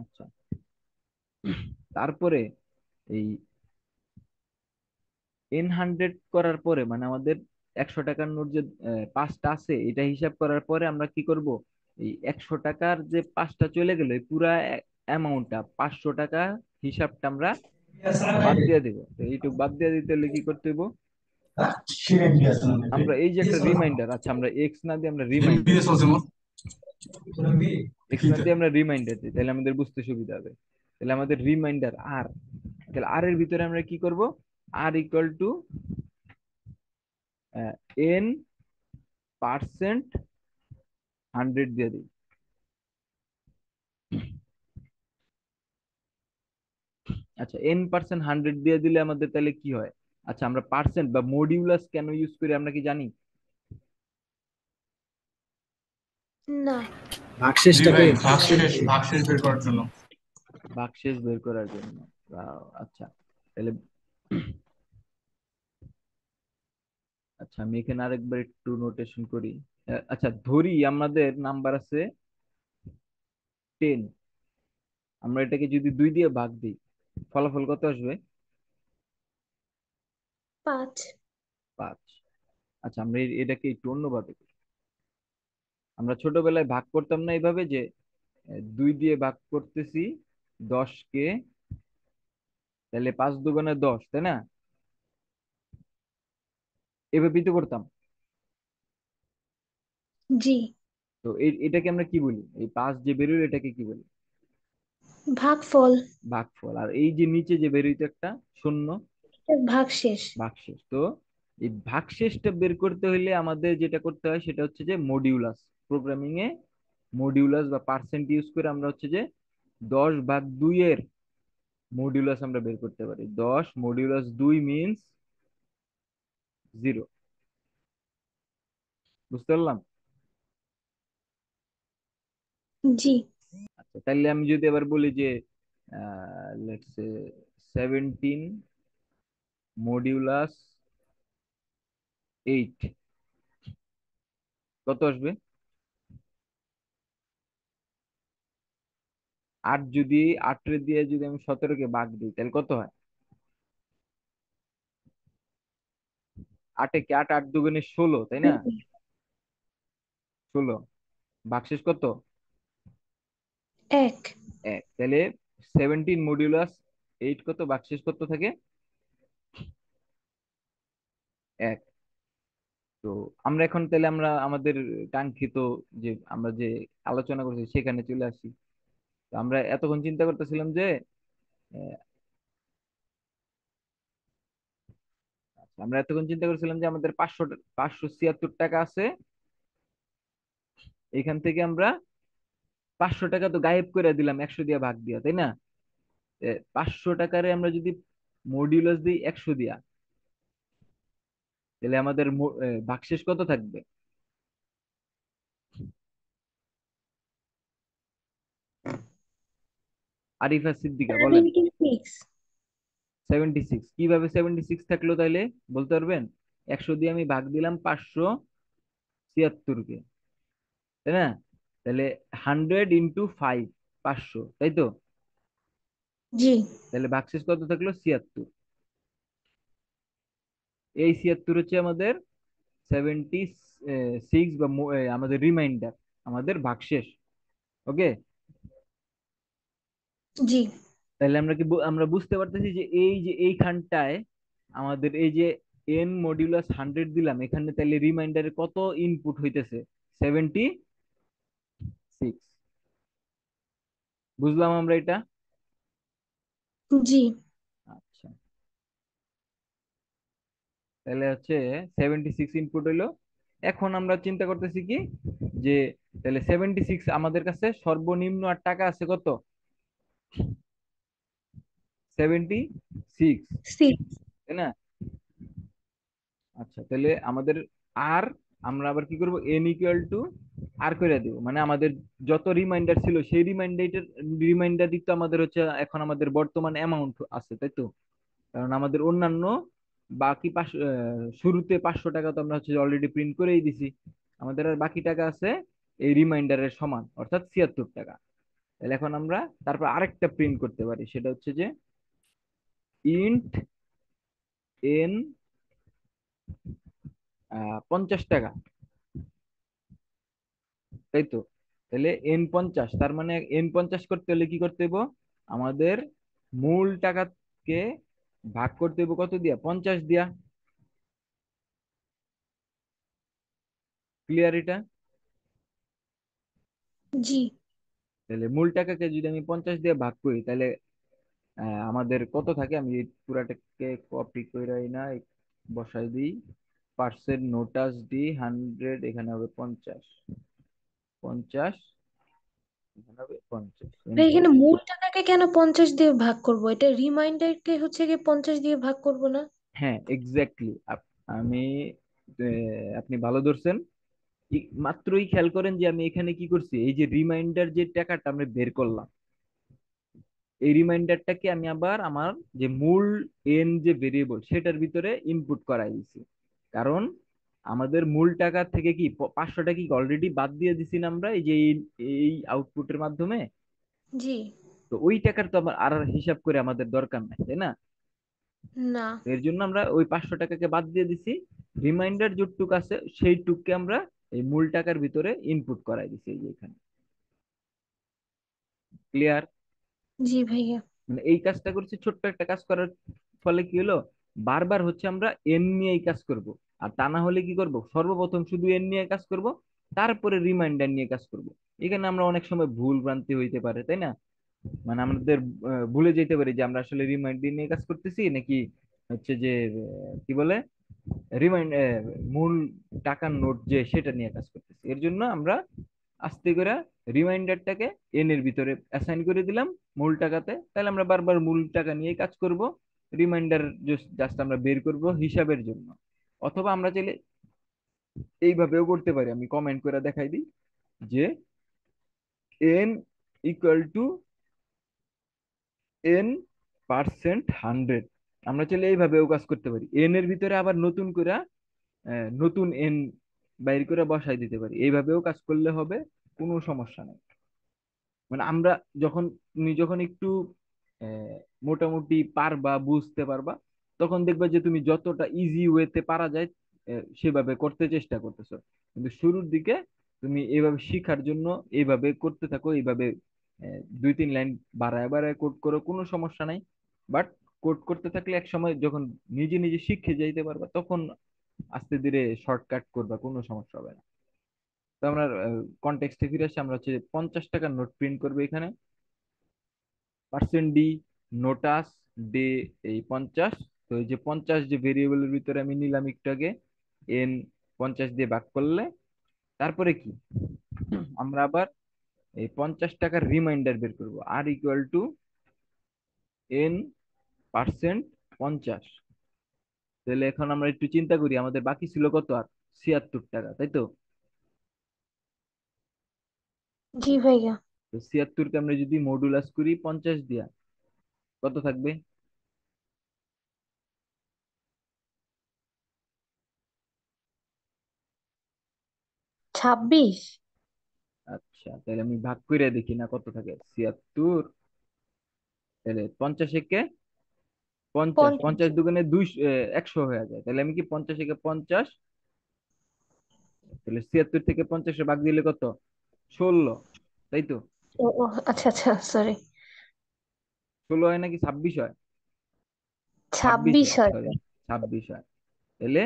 আচ্ছা, তারপরে এই N100 করার পরে, মানে আমাদের 100 টাকার নোট যে 5টা আছে, এটা হিসাব করার পরে আমরা কি করব, এই 100 টাকার যে 5টা চলে গেল, এই পুরা অ্যামাউন্টটা 500 টাকা হিসাবটা আমরা বাদ দিয়ে দিব। তো এইটুকু বাদ দিয়ে দিতে হলে কি করতে হইব, আমরা এই যে একটা রিমাইন্ডার, আচ্ছা আমরা এক্স না দিয়ে আমরা রিমাইন্ডার দিই, এক্স না দিয়ে আমরা রিমাইন্ডার দিই, তাহলে আমাদের বুঝতে সুবিধা হবে। তাহলে আমাদের রিমাইন্ডার আর, তাহলে আর এর ভিতরে আমরা কি করব, আর ইকুয়াল টু এন পার্সেন্ট 100 দিয়ে দিই। আচ্ছা, n% 100 দিয়ে দিলে আমাদের তাহলে কি হয়? আচ্ছা, আমরা পার্সেন্ট বা মডিউলাস কেন ইউজ করি আমরা কি জানি? না। জি ভাগশেষটাকে ভাই, ভাগশেষ ভাগশেষ বের করার জন্য। ভাগশেষ বের করার জন্য। আচ্ছা, তাহলে আচ্ছা আমি এখানে আরেকবার একটু নোটেশন করি। আচ্ছা ধরি আমাদের নাম্বার আছে 10, আমরা এটাকে যদি 2 দিয়ে ভাগ দিই ফলাফল কত আসবে? 5। 5। আচ্ছা আমরা এটাকে একটু অন্যভাবে করি। আমরা ছোটবেলায় ভাগ করতাম না এইভাবে যে 2 দিয়ে ভাগ করতেছি 10 কে, তাহলে 5 দুগুণে 10, তাই না? এভাবেই তো করতাম। জি। তো এটাকে আমরা কি বলি? এই 5 যে বেরোলো এটাকে কি বলি? ভাগফল। ভাগফল। আর এই যে নিচে যে বেরোইতো একটা শূন্য, ভাগশেষ। ভাগশেষ। তো এই ভাগশেষটা বের করতে হইলে আমাদের যেটা করতে হয় সেটা হচ্ছে যে মডিউলাস। প্রোগ্রামিং এ মডিউলাস বা পার্সেন্ট ইউজ করে আমরা হচ্ছে যে 10/2 এর মডিউলাস আমরা বের করতে পারি। 10 - 2 মিনস 0। বুঝতে পারলাম? জি। আচ্ছা তাহলে আমি যদি এবার বলি যে লেটস সে 17 মডিউলাস 8 কত আসবে? 8 যদি 8 দিয়ে যদি আমি 17-কে ভাগ দিই তাহলে কত হয়? 8 কে 8, 8 দুগুণে 16, তাই না? 16। ভাগশেষ কত? 1। 1। তাহলে 17 মডিউলাস 8 কত, ভাগশেষ কত থাকে? 1। তো আমরা এখন তাহলে আমরা আমাদের কাঙ্ক্ষিত যে আমরা যে আলোচনা করছি সেখানে চলে আসি। তো আমরা এতক্ষণ চিন্তা করতেছিলাম যে আহ, আমরা এতক্ষণ চিন্তা করছিলাম যে আমাদের 576 টাকা আছে, এখান থেকে আমরা 500 টাকা তো গায়েব করে দিলাম 100 দিয়ে ভাগ দিয়া, তাই না? 500 টাকারে আমরা যদি মডিউলাস দিই 100 দিয়া, তাহলে আমাদের ভাগশেষ কত থাকবে? আরিফা সিদ্দিকা বলেন। 76। 76। কিভাবে 76 থাকলো তাইলে বলতে পারবেন? 100 দিয়ে আমি ভাগ দিলাম 576-কে, তাই না? তাহলে 100 × 5, 500, তাই তো? জি। তাহলে ভাগশেষ কত থাকলো? 76। এই 76 হচ্ছে আমাদের 76 বা আমাদের রিমাইন্ডার, আমাদের ভাগশেষ। ওকে। জি। তাহলে আমরা কি আমরা বুঝতে পারতেছি যে এই যে এইখানটায় আমাদের এই যে n/100 দিলাম, এখানে তাহলে রিমাইন্ডারে কত ইনপুট হইতেছে? 76। বুঝলাম আমরা এটা? জি। আচ্ছা, তাহলে হচ্ছে 76 ইনপুট হইলো। এখন আমরা চিন্তা করতেছি কি যে তাহলে 76 আমাদের কাছে সর্বনিম্ন আর টাকা আছে কত? 76, 6। তাই না? আচ্ছা তাহলে আমাদের আর আমরা আবার কি করব? n = আর করে দেব, মানে আমাদের যত রিমাইন্ডার ছিল সেই রিমাইন্ডার দিক তো আমাদের হচ্ছে এখন আমাদের বর্তমান অ্যামাউন্ট আছে, তাই তো? কারণ আমাদের অন্যান্য বাকি শুরুতে 500 টাকা তো আমরা হচ্ছে অলরেডি প্রিন্ট করেই দিছি। আমাদের আর বাকি টাকা আছে এই রিমাইন্ডারের সমান, অর্থাৎ 76 টাকা। তাহলে এখন আমরা তারপর আরেকটা প্রিন্ট করতে পারি, সেটা হচ্ছে যে ইন্ট n 50 টাকা, তাই তো? তাহলে n 50, তার মানে n 50 করতে হলে কি করতে হইব? আমাদের মূল টাকাকে ভাগ করতে হইব কত দিয়া? 50 দিয়া। ক্লিয়ার এটা? জি। তাহলে মূল টাকাকে যদি আমি 50 দিয়ে ভাগ করি তাহলে আমাদের কত থাকে? আমি এই পুরাটাকে কপি করে না বসাই দিই। পার্সেন্ট নোটাস ডি 100, এখানে হবে 50। 50, এখানে হবে 50 ভাই এখানে 50। মূল টাকাকে কেন 50 দিয়ে ভাগ করব? এটা রিমাইন্ডারকে হচ্ছে কি 50 দিয়ে ভাগ করব না? হ্যাঁ, এক্স্যাক্টলি। আমি আপনি ভালো ধরছেন। মাত্রই খেয়াল করেন যে আমি এখানে কি করছি, এই যে রিমাইন্ডার যে টাকাটা আমরা বের করলাম, এই রিমাইন্ডারটাকে আমি আবার আমার যে মূল এন যে ভেরিয়েবল সেটার ভিতরে ইনপুট করাই দিছি। কারণ আমাদের মূল টাকা থেকে কি 500 টাকা কি অলরেডি বাদ দিয়ে দিছি না আমরা এই যে এই আউটপুটের মাধ্যমে। জি। তো ওই টাকার তো আমার আর হিসাব করে আমাদের দরকার নাই, তাই না? না। তো এর জন্য আমরা ওই 500 টাকাকে বাদ দিয়ে দিছি। রিমাইন্ডার যতটুকু আছে সেই টুককে আমরা এই মূল টাকার ভিতরে ইনপুট করাই দিছি এই যে এখানে। ক্লিয়ার? জি ভাইয়া। মানে এই কাজটা করছি, ছোট্ট একটা কাজ করার ফলে কি হলো, বারবার হচ্ছে আমরা এন নিয়েই কাজ করব। আর তা না হলে কি করব, সর্বপ্রথম শুধু এন নিয়ে কাজ করব, তারপরে রিমাইন্ডার নিয়ে কাজ করব। এখানে আমরা অনেক সময় ভুল ভ্রান্তি হইতে পারে, তাই না? মানে আমাদের ভুলে যেতে পারি যে আমরা আসলে রিমাইন্ডার নিয়ে কাজ করতেছি নাকি হচ্ছে যে কি বলে রিমাইন্ড মূল টাকার নোট যে সেটা নিয়ে কাজ করতেছি। এর জন্য আমরা আস্তে করে রিমাইন্ডারটাকে এন এর ভিতরে অ্যাসাইন করে দিলাম মূল টাকাতে, তাহলে আমরা বারবার মূল টাকা নিয়ে কাজ করব। রিমাইন্ডার জাস্ট আমরা বের করব হিসাবের জন্য। অথবা আমরা চাইলে এইভাবেও করতে পারি, আমি কমেন্ট করে দেখাই দিই যে N equal to N percent 100। আমরা চাইলে এইভাবেও কাজ করতে পারি, এন এর ভিতরে আবার নতুন করে নতুন এন বাইর করে বসাই দিতে পারি। এইভাবেও কাজ করলে হবে, কোনো সমস্যা নেই। মানে আমরা যখন তুমি যখন একটু আহ, মোটামুটি পারবা, বুঝতে পারবা, তখন দেখবা যে তুমি যতটা ইজি ওয়েতে পারা যায় সেভাবে করতে চেষ্টা করতেছো। কিন্তু শুরুর দিকে তুমি এইভাবে শিখার জন্য এইভাবে করতে থাকো, এইভাবে 2-3 লাইন বাড়ায় বাড়ায় কোড করো, কোনো সমস্যা নাই। বাট কোড করতে থাকলে এক সময় যখন নিজে নিজে শিখে যাইতে পারবা, তখন আস্তে ধীরে শর্টকাট করবা, কোনো সমস্যা হবে না। তো আমরা কনটেক্সটে ফিরে আসি, আমরা হচ্ছে 50 টাকার নোট প্রিন্ট করবো এখানে। পার্সেন্ট ডি নোটাস ডে এই 50। তো এই যে 50 যে ভেরিয়েবলের ভিতরে আমি নিলাম একটু আগে, এন 50 দিয়ে ভাগ করলে তারপরে কি আমরা আবার এই 50 টাকার রিমাইন্ডার বের করব, আর ইকুয়াল টু এন পার্সেন্ট 50। তাহলে এখন আমরা একটু চিন্তা করি, আমাদের বাকি ছিল কত, আর 76 টাকা, তাই তো? জি ভাইয়া। তো 76 কে আমরা যদি মডুলাস করি 50 দিয়া, কত থাকবে? 26। আচ্ছা, তাহলে আমি ভাগ করে দেখি না কত থাকে 76। তাহলে 50 একে 50, 50। 50 দুগুণে 100 হয়ে যায়। তাহলে আমি কি 50 একে 50, তাহলে 76 থেকে 50 ভাগ দিলে কত, 16, তাই তো? ও ও, আচ্ছা আচ্ছা, সরি। 16 হয় নাকি 26 হয়? 26 26 হয়, হয় সরি, ভাই। 26 হয়। তাহলে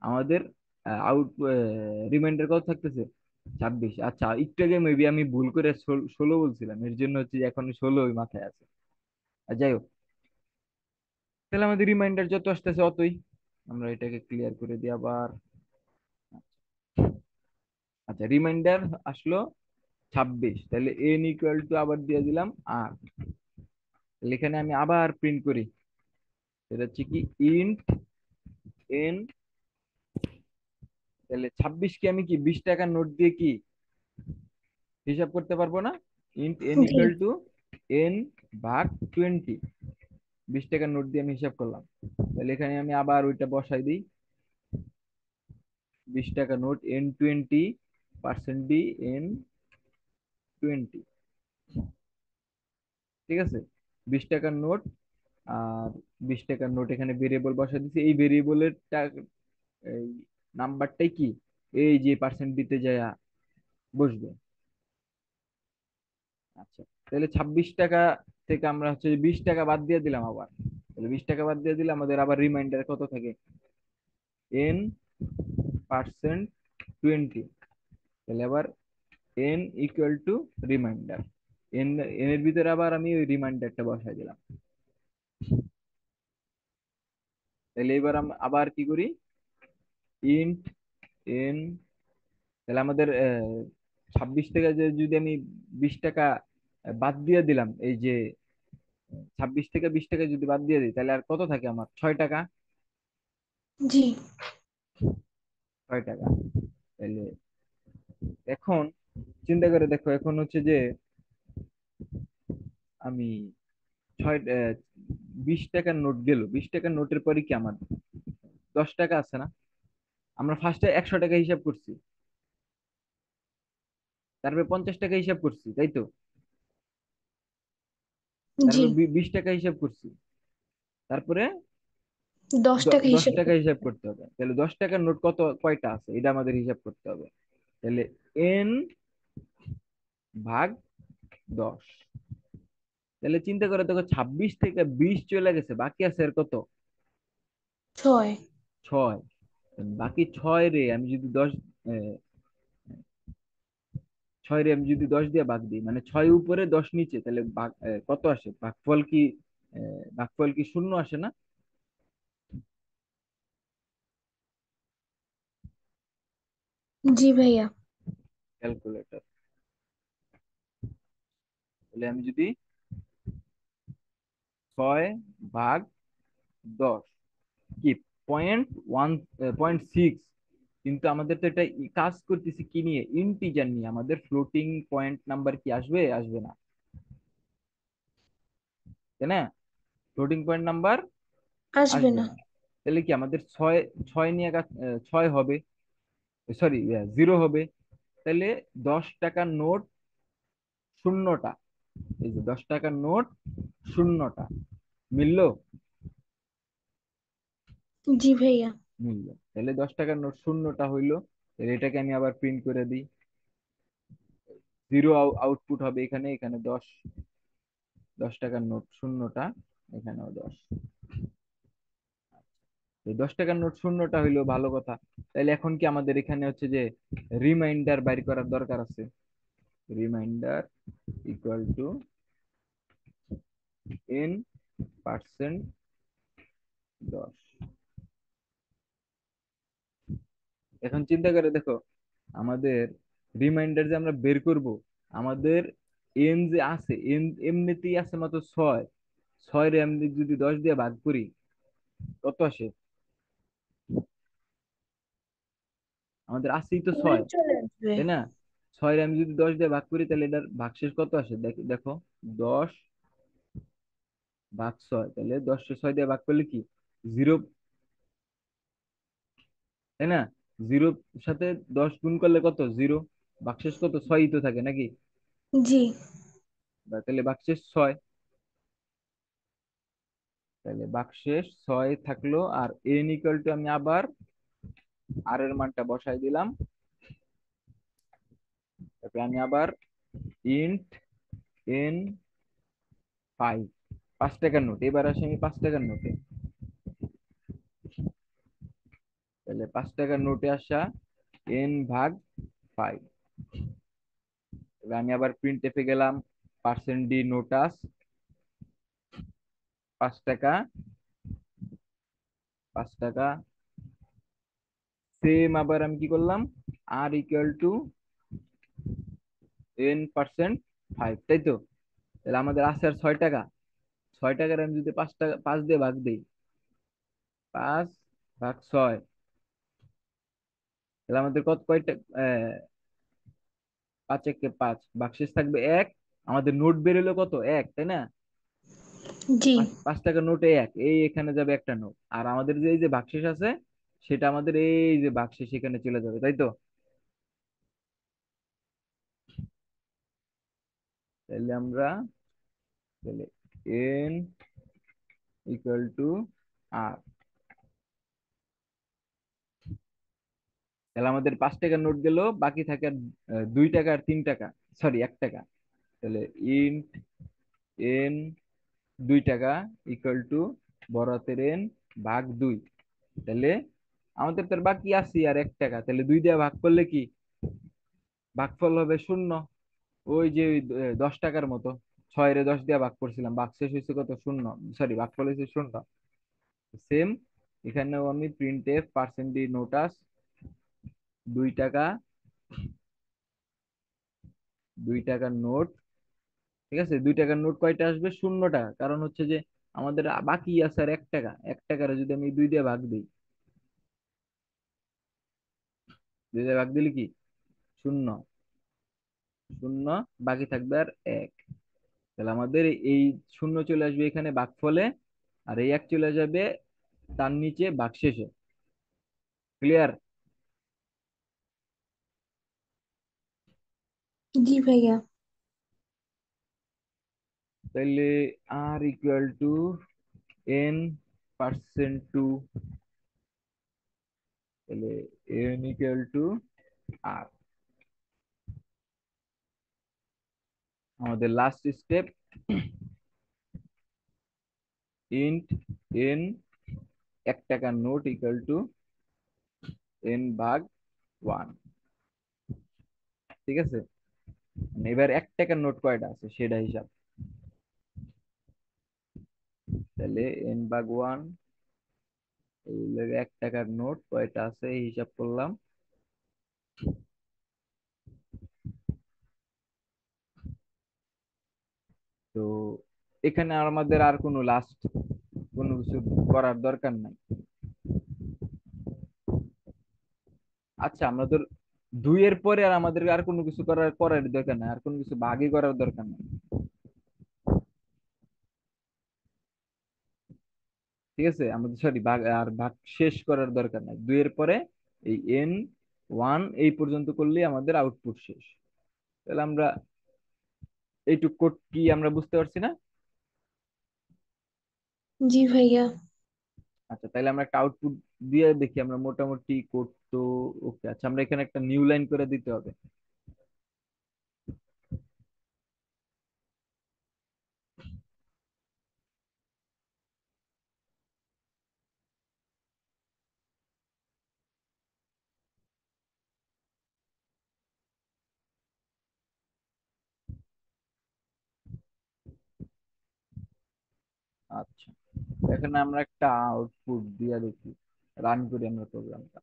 আমাদের আউট রিমাইন্ডার কত থাকতেছে, 26। আচ্ছা, একটু আগে মেবি আমি ভুল করে 16 বলছিলাম, এর জন্য হচ্ছে যে এখন 16 ওই মাথায় আছে। আর যাই হোক, তাহলে আমাদের রিমাইন্ডার যত আসতেছে অতই। আমরা এটাকে ক্লিয়ার করে দিই আবার। আচ্ছা, রিমাইন্ডার আসলো 26, তাহলে এন ইকুয়াল টু আবার দিয়ে দিলাম আর। তাহলে এখানে আমি আবার প্রিন্ট করি, এটা হচ্ছে কি ইন্ট এন। তাহলে 26 কে আমি কি 20 টাকার নোট দিয়ে কি হিসাব করতে পারবো না? Int N G. Equal to N ভাগ 20, 20 টাকার নোট দিয়ে আমি হিসাব করলাম। তাহলে এখানে আমি আবার ওইটা বসাই দিই, 20 টাকা note N 20 percent D N 20। ঠিক আছে, 20 টাকার নোট আর 20 টাকার নোট এখানে ভেরিয়েবল বসা দিচ্ছি। এই ভেরিয়েবলের এই নাম্বারটাই কি এই যে পার্সেন্ট দিতে যায় বসবে। আচ্ছা, তাহলে 26 টাকা থেকে আমরা হচ্ছে 20 টাকা বাদ দিয়ে দিলাম আবার। তাহলে 20 টাকা বাদ দিয়ে দিলে আমাদের আবার রিমাইন্ডার কত থাকে, এন পার্সেন্ট 20। তাহলে আবার N equal to reminder, N এর ভিতরে আবার আমি ওই রিমাইন্ডারটা বসাই দিলাম। তাহলে এবার আবার কি করি, ইন্ট এন। তাহলে আমাদের 26 থেকে যদি আমি 20 টাকা বাদ দিয়ে দিলাম, এই যে 26 থেকে 20 টাকা যদি বাদ দিয়ে দিই, তাহলে আর কত থাকে আমার? 6 টাকা। জি। 6 টাকা। তাহলে এখন চিন্তা করে দেখো, এখন হচ্ছে যে আমি 20 টাকার নোট গেল, 20 টাকার নোটের পরে কি আমার 10 টাকা আছে না? আমরা ফার্স্টে 100 টাকা হিসাব করছি, তারপরে 50 টাকা হিসাব করছি, তাই তো? জি। তারপর 20 টাকা হিসাব করছি, তারপরে 10 টাকা 10 হিসেব টাকা করতে হিসাব হবে। করতে হবে। তাহলে 10 টাকার নোট কয়টা আছে এটা আমাদের হিসাব করতে হবে। তাহলে n ভাগ 10। তাহলে চিন্তা করে দেখো, 26 থেকে 20 চলে গেছে, বাকি আছে আর কত? 6। 6। বাকি 6 রে আমি যদি 10, 6 রে আমি যদি 10 দিয়ে ভাগ দিই, মানে 6 উপরে 10 নিচে, তাহলে কত আসে? ভাগফল কি শূন্য আসে না? জি ভাইয়া। ক্যালকুলেটর। তাহলে আমি যদি 6/10 কি 0.1, 0.6, কিন্তু আমাদের তো এটা কাজ করতেছি কি নিয়ে? ইন্টিজার নিয়ে। আমাদের ফ্লোটিং পয়েন্ট নাম্বার কি আসবে? আসবে না, তাই না? ফ্লোটিং পয়েন্ট নাম্বার আসবে আসবে না। না। তাহলে কি আমাদের ছয়, ছয় নিয়ে 6 হবে, সরি 0 হবে। তাহলে 10 টাকার নোট শূন্যটা, এই যে 10 টাকার নোট শূন্যটা মিললো? জি ভাইয়া। মিললো। তাহলে 10 টাকার নোট শূন্যটা হইলো। তাহলে এটাকে আমি আবার প্রিন্ট করে দিই। 0 আউটপুট হবে এখানে, এখানে 10, 10 টাকার নোট শূন্যটা, এখানেও 10। 10 টাকার নোট শূন্যটা হইলো, ভালো কথা। তাহলে এখন কি আমাদের এখানে হচ্ছে যে রিমাইন্ডার বাইর করার দরকার আছে। Reminder equal to n% 10। এখন চিন্তা করে দেখো, আমাদের রিমাইন্ডার যে আমরা বের করব, আমাদের এন যে আছে, এন এমনিতেই আছে মাত্র 6। 6 রে আমি যদি 10 দিয়ে ভাগ করি, কত আসে? আমাদের আছেই তো 6, চলে আসবে। তাই না? 6 রে আমি যদি 10 দিয়ে ভাগ করি, তাহলে এটার ভাগশেষ কত আসে? দেখো, 10/6। তাহলে 10 6 দিয়ে ভাগ করলে কি 0, তাই না? 0 সাথে 10 গুণ করলে কত? 0। ভাগশেষ কত? 6ই তো থাকে নাকি? জি। তাহলে ভাগশেষ 6। তাহলে ভাগশেষ 6 থাকলো। আর n ইকুয়াল টু আমি আবার আর এর মানটা বসাই দিলাম। তারপরে আমি আবার ইন্ট n 5। 5 টাকার নোট, এবার আসি আমি 5 টাকার নোটে। তাহলে 5 টাকার নোটে আসা n/5। এবার আমি আবার প্রিন্ট এফে গেলাম, পার্সেন্ট ডি নোটাস 5 টাকা, 5 টাকা। সেম আবার আমি কি করলাম? আর ইকুয়াল টু n%5, তাই তো? তাহলে আমাদের আছে আর 6 টাকা। 6 টাকার আমি যদি 5 টাকা 5 দিয়ে ভাগ দিই, 5/6, তাহলে আমাদের কত কয়টা? 5 একে 5, বাক্সেস থাকবে 1। আমাদের নোট বেরোলো কত? 1, তাই না? জি। 5 টাকার নোটে 1, এই এখানে যাবে একটা নোট। আর আমাদের যে এই যে বাক্সেস আছে, সেটা আমাদের এই যে বাক্সেস এখানে চলে যাবে, তাই তো? তাহলে আমরা, তাহলে n ইকুয়াল টু আর, তাহলে আমাদের 5 টাকার নোট গেল, বাকি থাকে আর 2 টাকা আর 3 টাকা, সরি 1 টাকা। তাহলে ইন্ট n 2 টাকা ইকুয়াল টু বড় হাতের n ভাগ 2। তাহলে আমাদের তোর বাকি আছে আর 1 টাকা। তাহলে 2 দিয়ে ভাগ করলে কি ভাগফল হবে? শূন্য। ওই যে 10 টাকার মতো, 6 রে 10 দিয়ে ভাগ করছিলাম, ভাগ শেষ হয়েছে কত? শূন্য। সরি, ভাগফল হয়েছে শূন্য। সেম এখানেও আমি প্রিন্ট এফ পার্সেন্ট ডি নোটাস 2 টাকা 2 টাকার নোট, ঠিক আছে? 2 টাকার নোট কয়টা আসবে? 0টা, কারণ হচ্ছে যে আমাদের বাকি আছে আর 1 টাকা। 1 টাকার যদি আমি 2 দিয়ে ভাগ দিই, 2 দিয়ে ভাগ দিলে কি? 0। 0, বাকি থাকবে আর 1। তাহলে আমাদের এই 0 চলে আসবে এখানে ভাগফলে, আর এই 1 চলে যাবে তার নিচে ভাগশেষে। ক্লিয়ার? জি ভাইয়া। তাহলে r equal to n percent two, তাহলে n ইকুয়াল টু আর। আমাদের লাস্ট স্টেপ, ইন্ট n 1 টাকার নোট ইকুয়াল টু n ভাগ 1। ঠিক আছে? এবার 1 টাকার নোট কয়টা আছে সেটা হিসাব। তাহলে n ভাগ 1, এই 1 টাকার নোট কয়টা আছে এই হিসাব করলাম। তো এখানে আমাদের আর কোনো লাস্ট কোনো কিছু করার দরকার নাই। আচ্ছা, আমরা তো 2 এর পরে আর আমাদের আর কোনো কিছু করার দরকার নাই, আর কোনো কিছু ভাগই করার দরকার নাই। ঠিক আছে? আমাদের সরি ভাগ আর ভাগ শেষ করার দরকার নাই। 2 এর পরে এই n1 এই পর্যন্ত করলেই আমাদের আউটপুট শেষ। তাহলে আমরা এইটুক কোড কি আমরা বুঝতে পারছি না? জি ভাইয়া। আচ্ছা, তাহলে আমরা একটা আউটপুট দিয়ে দেখি আমরা মোটামুটি কোড তো ওকে। আচ্ছা, আমরা এখানে একটা নিউ লাইন করে দিতে হবে। আচ্ছা, এখানে আমরা একটা আউটপুট দিয়ে দেখি, রান করি আমরা প্রোগ্রামটা।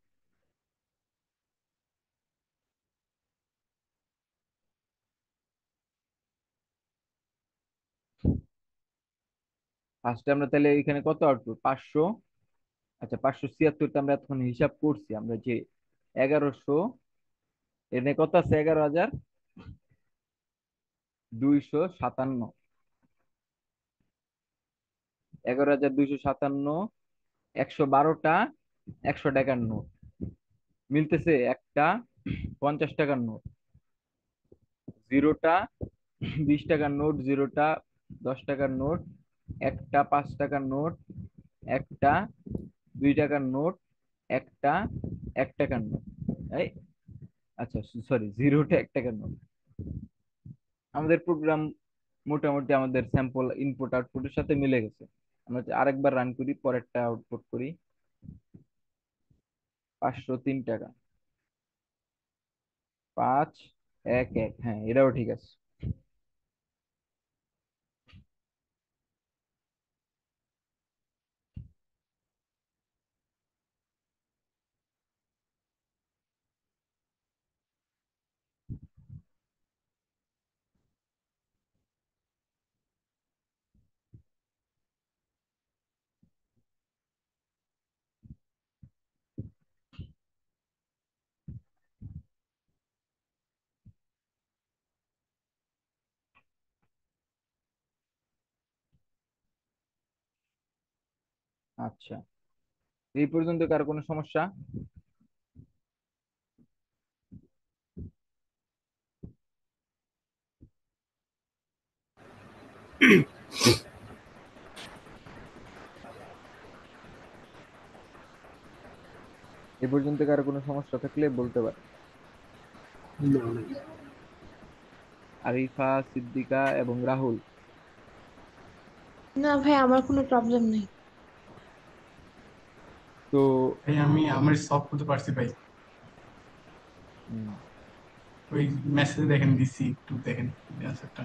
ফার্স্টে আমরা তাহলে এখানে কত আউটপুট? 500। আচ্ছা, 576 আমরা এতক্ষণ হিসাব করছি, আমরা যে 1100, এখানে কত আছে? 11,257। 11,257, 112টা 100 টাকার নোট মিলতেছে, একটা 50 টাকার নোট, 0টা 20 টাকার নোট, 0টা 10 টাকার নোট, একটা 5 টাকার নোট, একটা 2 টাকার নোট, একটা 1 টাকার নোট। এই, আচ্ছা সরি, 0টা 1 টাকার নোট। আমাদের প্রোগ্রাম মোটামুটি আমাদের স্যাম্পল ইনপুট আউটপুটের সাথে মিলে গেছে। আমরা আরেকবার রান করি, পরেরটা আউটপুট করি। 503 টাকা, 511, হ্যাঁ এটাও ঠিক আছে। আচ্ছা, এই পর্যন্ত কার কোনো সমস্যা? এই পর্যন্ত কার কোনো সমস্যা থাকলে বলতে পারে। না না। আরিফা, সিদ্দিকা এবং রাহুল। না ভাই, আমার কোনো প্রবলেম নেই। তো ভাই আমি আমার সব করতে পারছি ভাই। উম, ওই মেসেজ দেখেন দিছি, একটু দেখেন আনসারটা।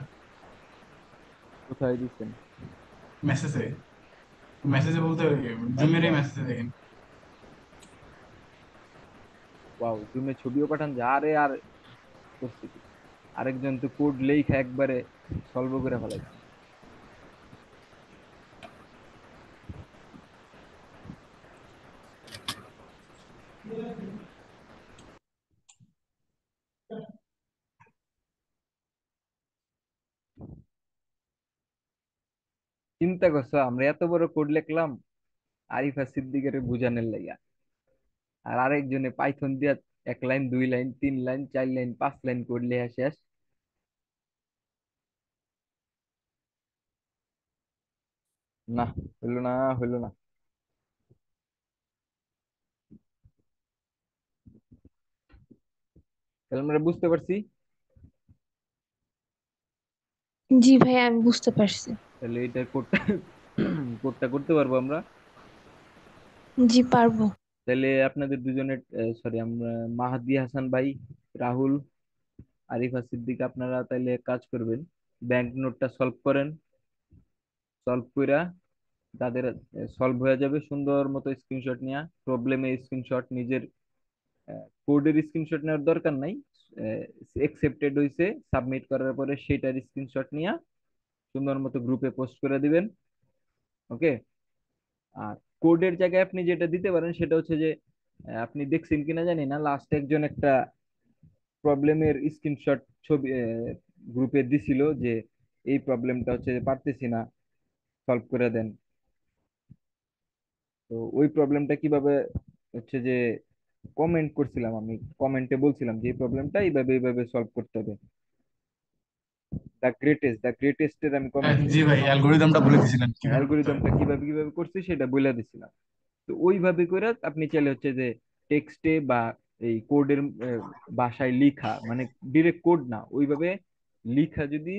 কোথায় দিচ্ছেন? মেসেজে, মেসেজে বলতে জুমের আচ্ছা, মেসেজে দেখেন। ওয়াও, জুমে ছবিও পাঠান যা রে, আর করছি কি? আরেকজন তো কোড লেখা একবারে সলভ করে ফেলাইছে। চিন্তা করছো আমরা এত বড় কোড লিখলাম আরিফা সিদ্দিকের বুঝানোর লাইগা, আর আরেকজনে পাইথন দিয়া 1 line 2 line 3 line 4 line 5 line code লেখা শেষ। না, হইলো না, হইলো না। তাহলে আমরা বুঝতে পারছি। জি ভাইয়া, আমি বুঝতে পারছি। তাহলে এটার কোডটা কোডটা করতে পারবো আমরা। জি পারবো। তাহলে আপনাদের দুজনের, সরি, আমরা মাহাদি হাসান ভাই, রাহুল, আরিফা সিদ্দিক, আপনারা তাইলে কাজ করবেন, ব্যাংক নোটটা সলভ করেন। সলভ কইরা তাদের সলভ হয়ে যাবে সুন্দর মতো স্ক্রিনশট নিয়ে, প্রবলেমের স্ক্রিনশট, নিজের কোডের স্ক্রিনশট নেওয়ার দরকার নাই, একসেপ্টেড হইছে সাবমিট করার পরে সেটার স্ক্রিনশট নিয়ে সুন্দর মতো গ্রুপে পোস্ট করে দিবেন। ওকে। আর কোডের জায়গায় আপনি যেটা দিতে পারেন সেটা হচ্ছে যে, আপনি দেখছেন কিনা জানি না, লাস্ট একজন একটা প্রবলেমের স্ক্রিনশট ছবি গ্রুপে দিছিল যে এই প্রবলেমটা হচ্ছে যে পারতেছি না, সলভ করে দেন। তো ওই প্রবলেমটা কিভাবে হচ্ছে যে কমেন্ট করছিলাম, আমি কমেন্টে বলছিলাম যে এই প্রবলেমটা এইভাবে এইভাবে সলভ করতে হবে। দ্য গ্রেটেস্ট এর আমি হ্যাঁ, কমেন্ট, জি ভাই, অ্যালগোরিদমটা বলে দিয়েছিলেন কিভাবে করতে হয়। অ্যালগোরিদমটা কিভাবে কিভাবে করছি সেটা বলে দিছিলাম। তো ওইভাবে করে আপনি চাইলে হচ্ছে যে টেক্সটে বা এই কোডের ভাষায় লিখা, মানে ডিরেক্ট কোড না, ওইভাবে লিখা যদি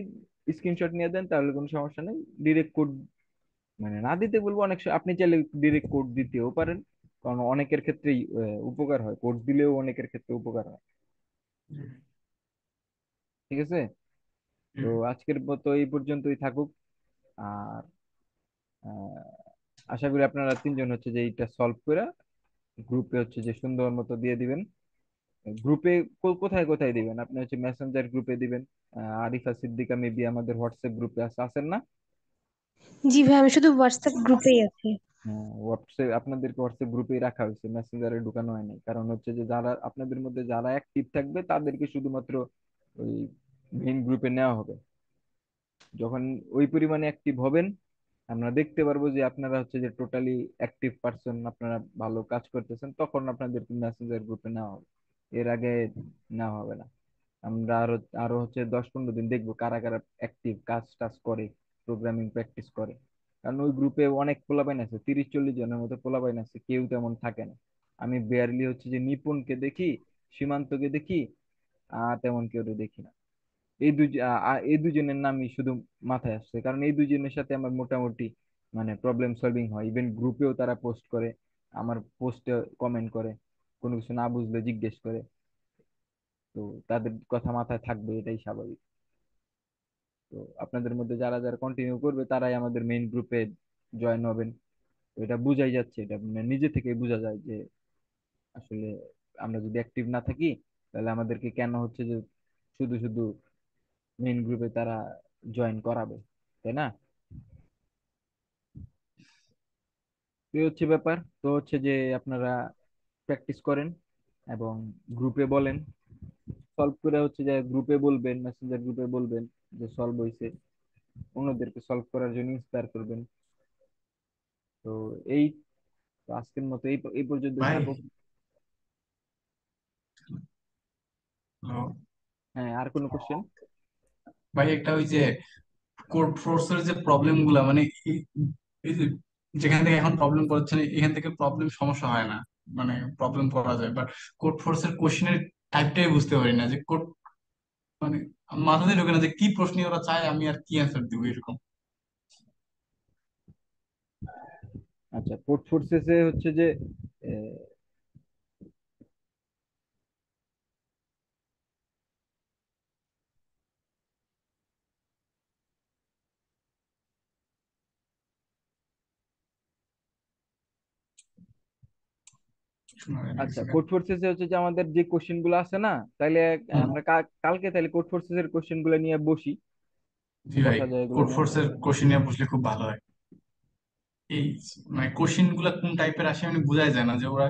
স্ক্রিনশট নিয়ে দেন তাহলে কোনো সমস্যা নেই। ডিরেক্ট কোড মানে না দিতে বলবো, অনেক আপনি চাইলে ডিরেক্ট কোড দিতেও পারেন, কারণ অনেকের ক্ষেত্রেই উপকার হয়, কোড দিলেও অনেকের ক্ষেত্রে উপকার হয়। ঠিক আছে। তো হুম। আজকের মতো এই পর্যন্তই থাকুক। আর আহ, আশা করি আপনারা তিনজন হচ্ছে যে এইটা সলভ করে গ্রুপে হচ্ছে যে সুন্দর মতো দিয়ে দিবেন। গ্রুপে কোথায় কোথায় দিবেন? আপনি হচ্ছে মেসেঞ্জার গ্রুপে দিবেন। আরিফা সিদ্দিকা মেবি আমাদের হোয়াটসঅ্যাপ গ্রুপে আছেন না? জি ভাই, আমি শুধু হোয়াটসঅ্যাপ গ্রুপেই আছি। হ্যাঁ, হোয়াটসঅ্যাপ আপনাদেরকে হোয়াটসঅ্যাপ গ্রুপেই রাখা হয়েছে, মেসেঞ্জারে ঢুকানো হয় নাই, কারণ হচ্ছে যে যারা আপনাদের মধ্যে যারা অ্যাক্টিভ থাকবে তাদেরকে শুধুমাত্র ওই মেইন গ্রুপে নেওয়া হবে। যখন ওই পরিমাণে অ্যাক্টিভ হবেন, আমরা দেখতে পারবো যে আপনারা হচ্ছে যে টোটালি অ্যাক্টিভ পারসন, আপনারা ভালো কাজ করতেছেন, তখন আপনাদেরকে মেসেঞ্জার গ্রুপে নেওয়া হবে। এর আগে নেওয়া হবে না। আমরা আরো আরো হচ্ছে 10-15 দিন দেখবো কারা কারা অ্যাক্টিভ কাজ টাজ করে, প্রোগ্রামিং প্র্যাকটিস করে। কারণ ওই গ্রুপে অনেক পোলাপাইন আছে, 30-40 জনের মতো পোলাপাইন আছে, কেউ তেমন থাকে না। আমি বেয়ারলি হচ্ছে যে নিপুণকে দেখি, সীমান্তকে দেখি, আর তেমন কেউ দেখি না। এই দুজনের নামই শুধু মাথায় আসছে, কারণ এই দুজনের সাথে আমার মোটামুটি মানে প্রবলেম সলভিং হয়, ইভেন গ্রুপেও তারা পোস্ট করে, আমার পোস্টে কমেন্ট করে, কোনো কিছু না বুঝলে জিজ্ঞেস করে। তো তাদের কথা মাথায় থাকবে, এটাই স্বাভাবিক। তো আপনাদের মধ্যে যারা যারা কন্টিনিউ করবে তারাই আমাদের মেইন গ্রুপে জয়েন হবেন। তো এটা বুঝাই যাচ্ছে, এটা মানে নিজে থেকেই বোঝা যায় যে আসলে আমরা যদি অ্যাক্টিভ না থাকি তাহলে আমাদেরকে কেন হচ্ছে যে শুধু শুধু মেইন গ্রুপে তারা জয়েন করাবে, তাই না? তো এই হচ্ছে ব্যাপার। তো হচ্ছে যে আপনারা প্র্যাকটিস করেন এবং গ্রুপে বলেন, সলভ করে হচ্ছে যে গ্রুপে বলবেন, মেসেঞ্জার গ্রুপে বলবেন যে সলভ হয়েছে, অন্যদেরকে সলভ করার জন্য ইন্সপায়ার করবেন। তো এই, তো আজকের মতো এই এই পর্যন্ত ভাই, থাকুক। হ্যালো। হ্যাঁ, আর কোনো কোশ্চেন? ভাই, একটা ওই যে কোড ফোর্সের যে প্রবলেম গুলা, মানে এই যে যেখান থেকে এখন প্রবলেম করছেন এখান থেকে প্রবলেম সমস্যা হয় না, মানে প্রবলেম করা যায়, বাট কোড ফোর্সের কোশ্চেনের টাইপটাই বুঝতে পারি না, যে কোড মানে মাথাতে ঢোকে না যে কি প্রশ্ন ওরা চায়, আমি আর কি অ্যান্সার দিব এরকম। আচ্ছা, কোড ফোর্সেসে হচ্ছে যে শোনা যায় না এক আচ্ছা, সেকেন্ড। কোড ফোর্সেসে হচ্ছে যে আমাদের যে কোশ্চেন গুলো আছে না, তাইলে হুম। আমরা কালকে তাহলে কোড ফোর্সেস এর কোশ্চেন গুলো নিয়ে বসি, জি ভাই, বসা যায় এগুলো কোড নিয়ে। ফোর্সের কোশ্চেন নিয়ে বসলে খুব ভালো হয়। এই মানে কোশ্চেন গুলা কোন টাইপের আসে মানে বোঝাই যায় না যে ওরা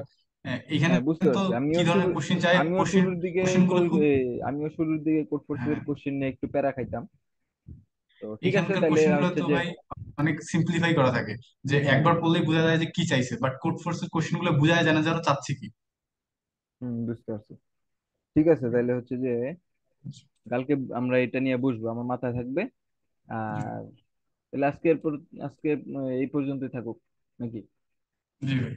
এখানে হ্যাঁ, বুঝতে তো পারছি। কি ধরনের কোশ্চেন চায়, শুরুর দিকে কোশ্চেন গুলো খুব আমিও শুরুর দিকে কোড ফোর্সেস হ্যাঁ, এর কোশ্চেন নিয়ে একটু প্যারা খাইতাম। তো ঠিক আছে এখানকার তাহলে কোশ্চেন গুলো হচ্ছে তো যে, ভাই অনেক সিম্পলিফাই করা থাকে, যে হ্যাঁ একবার হ্যাঁ, পড়লেই বোঝা যায় যে কি চাইছে, বাট কোড ফোর্সের কোশ্চেন গুলো বোঝা যায় না যে ওরা চাচ্ছে কি। বুঝতে পারছি। ঠিক আছে তাহলে হচ্ছে যে কালকে আমরা এটা নিয়ে বসবো, আমার মাথায় থাকবে। জি আর তাহলে আজকে এই পর্যন্তই থাকুক নাকি? জি ভাই।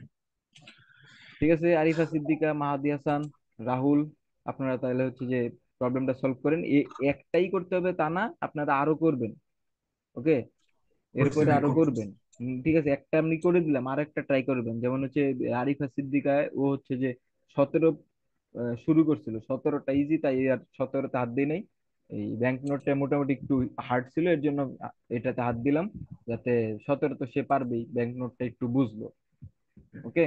ঠিক আছে, আরিফা সিদ্দিকা, মাহাদি হাসান, রাহুল, আপনারা তাহলে হচ্ছে যে প্রবলেমটা সলভ করেন। একটাই করতে হবে তা না, আপনারা আরো করবেন। ওকে, করছি এরপরে ভাই, আরো করছি। করবেন। ঠিক আছে, একটা আপনি করে দিলাম, আর একটা ট্রাই করবেন। যেমন হচ্ছে আরিফা সিদ্দিকায় ও হচ্ছে যে 17 শুরু করছিল, 17টা ইজি, তাই আর 17তে হাত দিই নাই। এই ব্যাংক নোটটা মোটামুটি একটু হার্ড ছিল, এর জন্য এটাতে হাত দিলাম, যাতে 17 তো সে পারবেই, ব্যাংক নোটটা একটু বুঝলো। ওকে,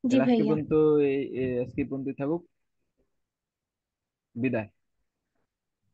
জি তাহলে আজকে ভাইয়া। পর্যন্ত আজকে পর্যন্ত থাকুক। বিদায়।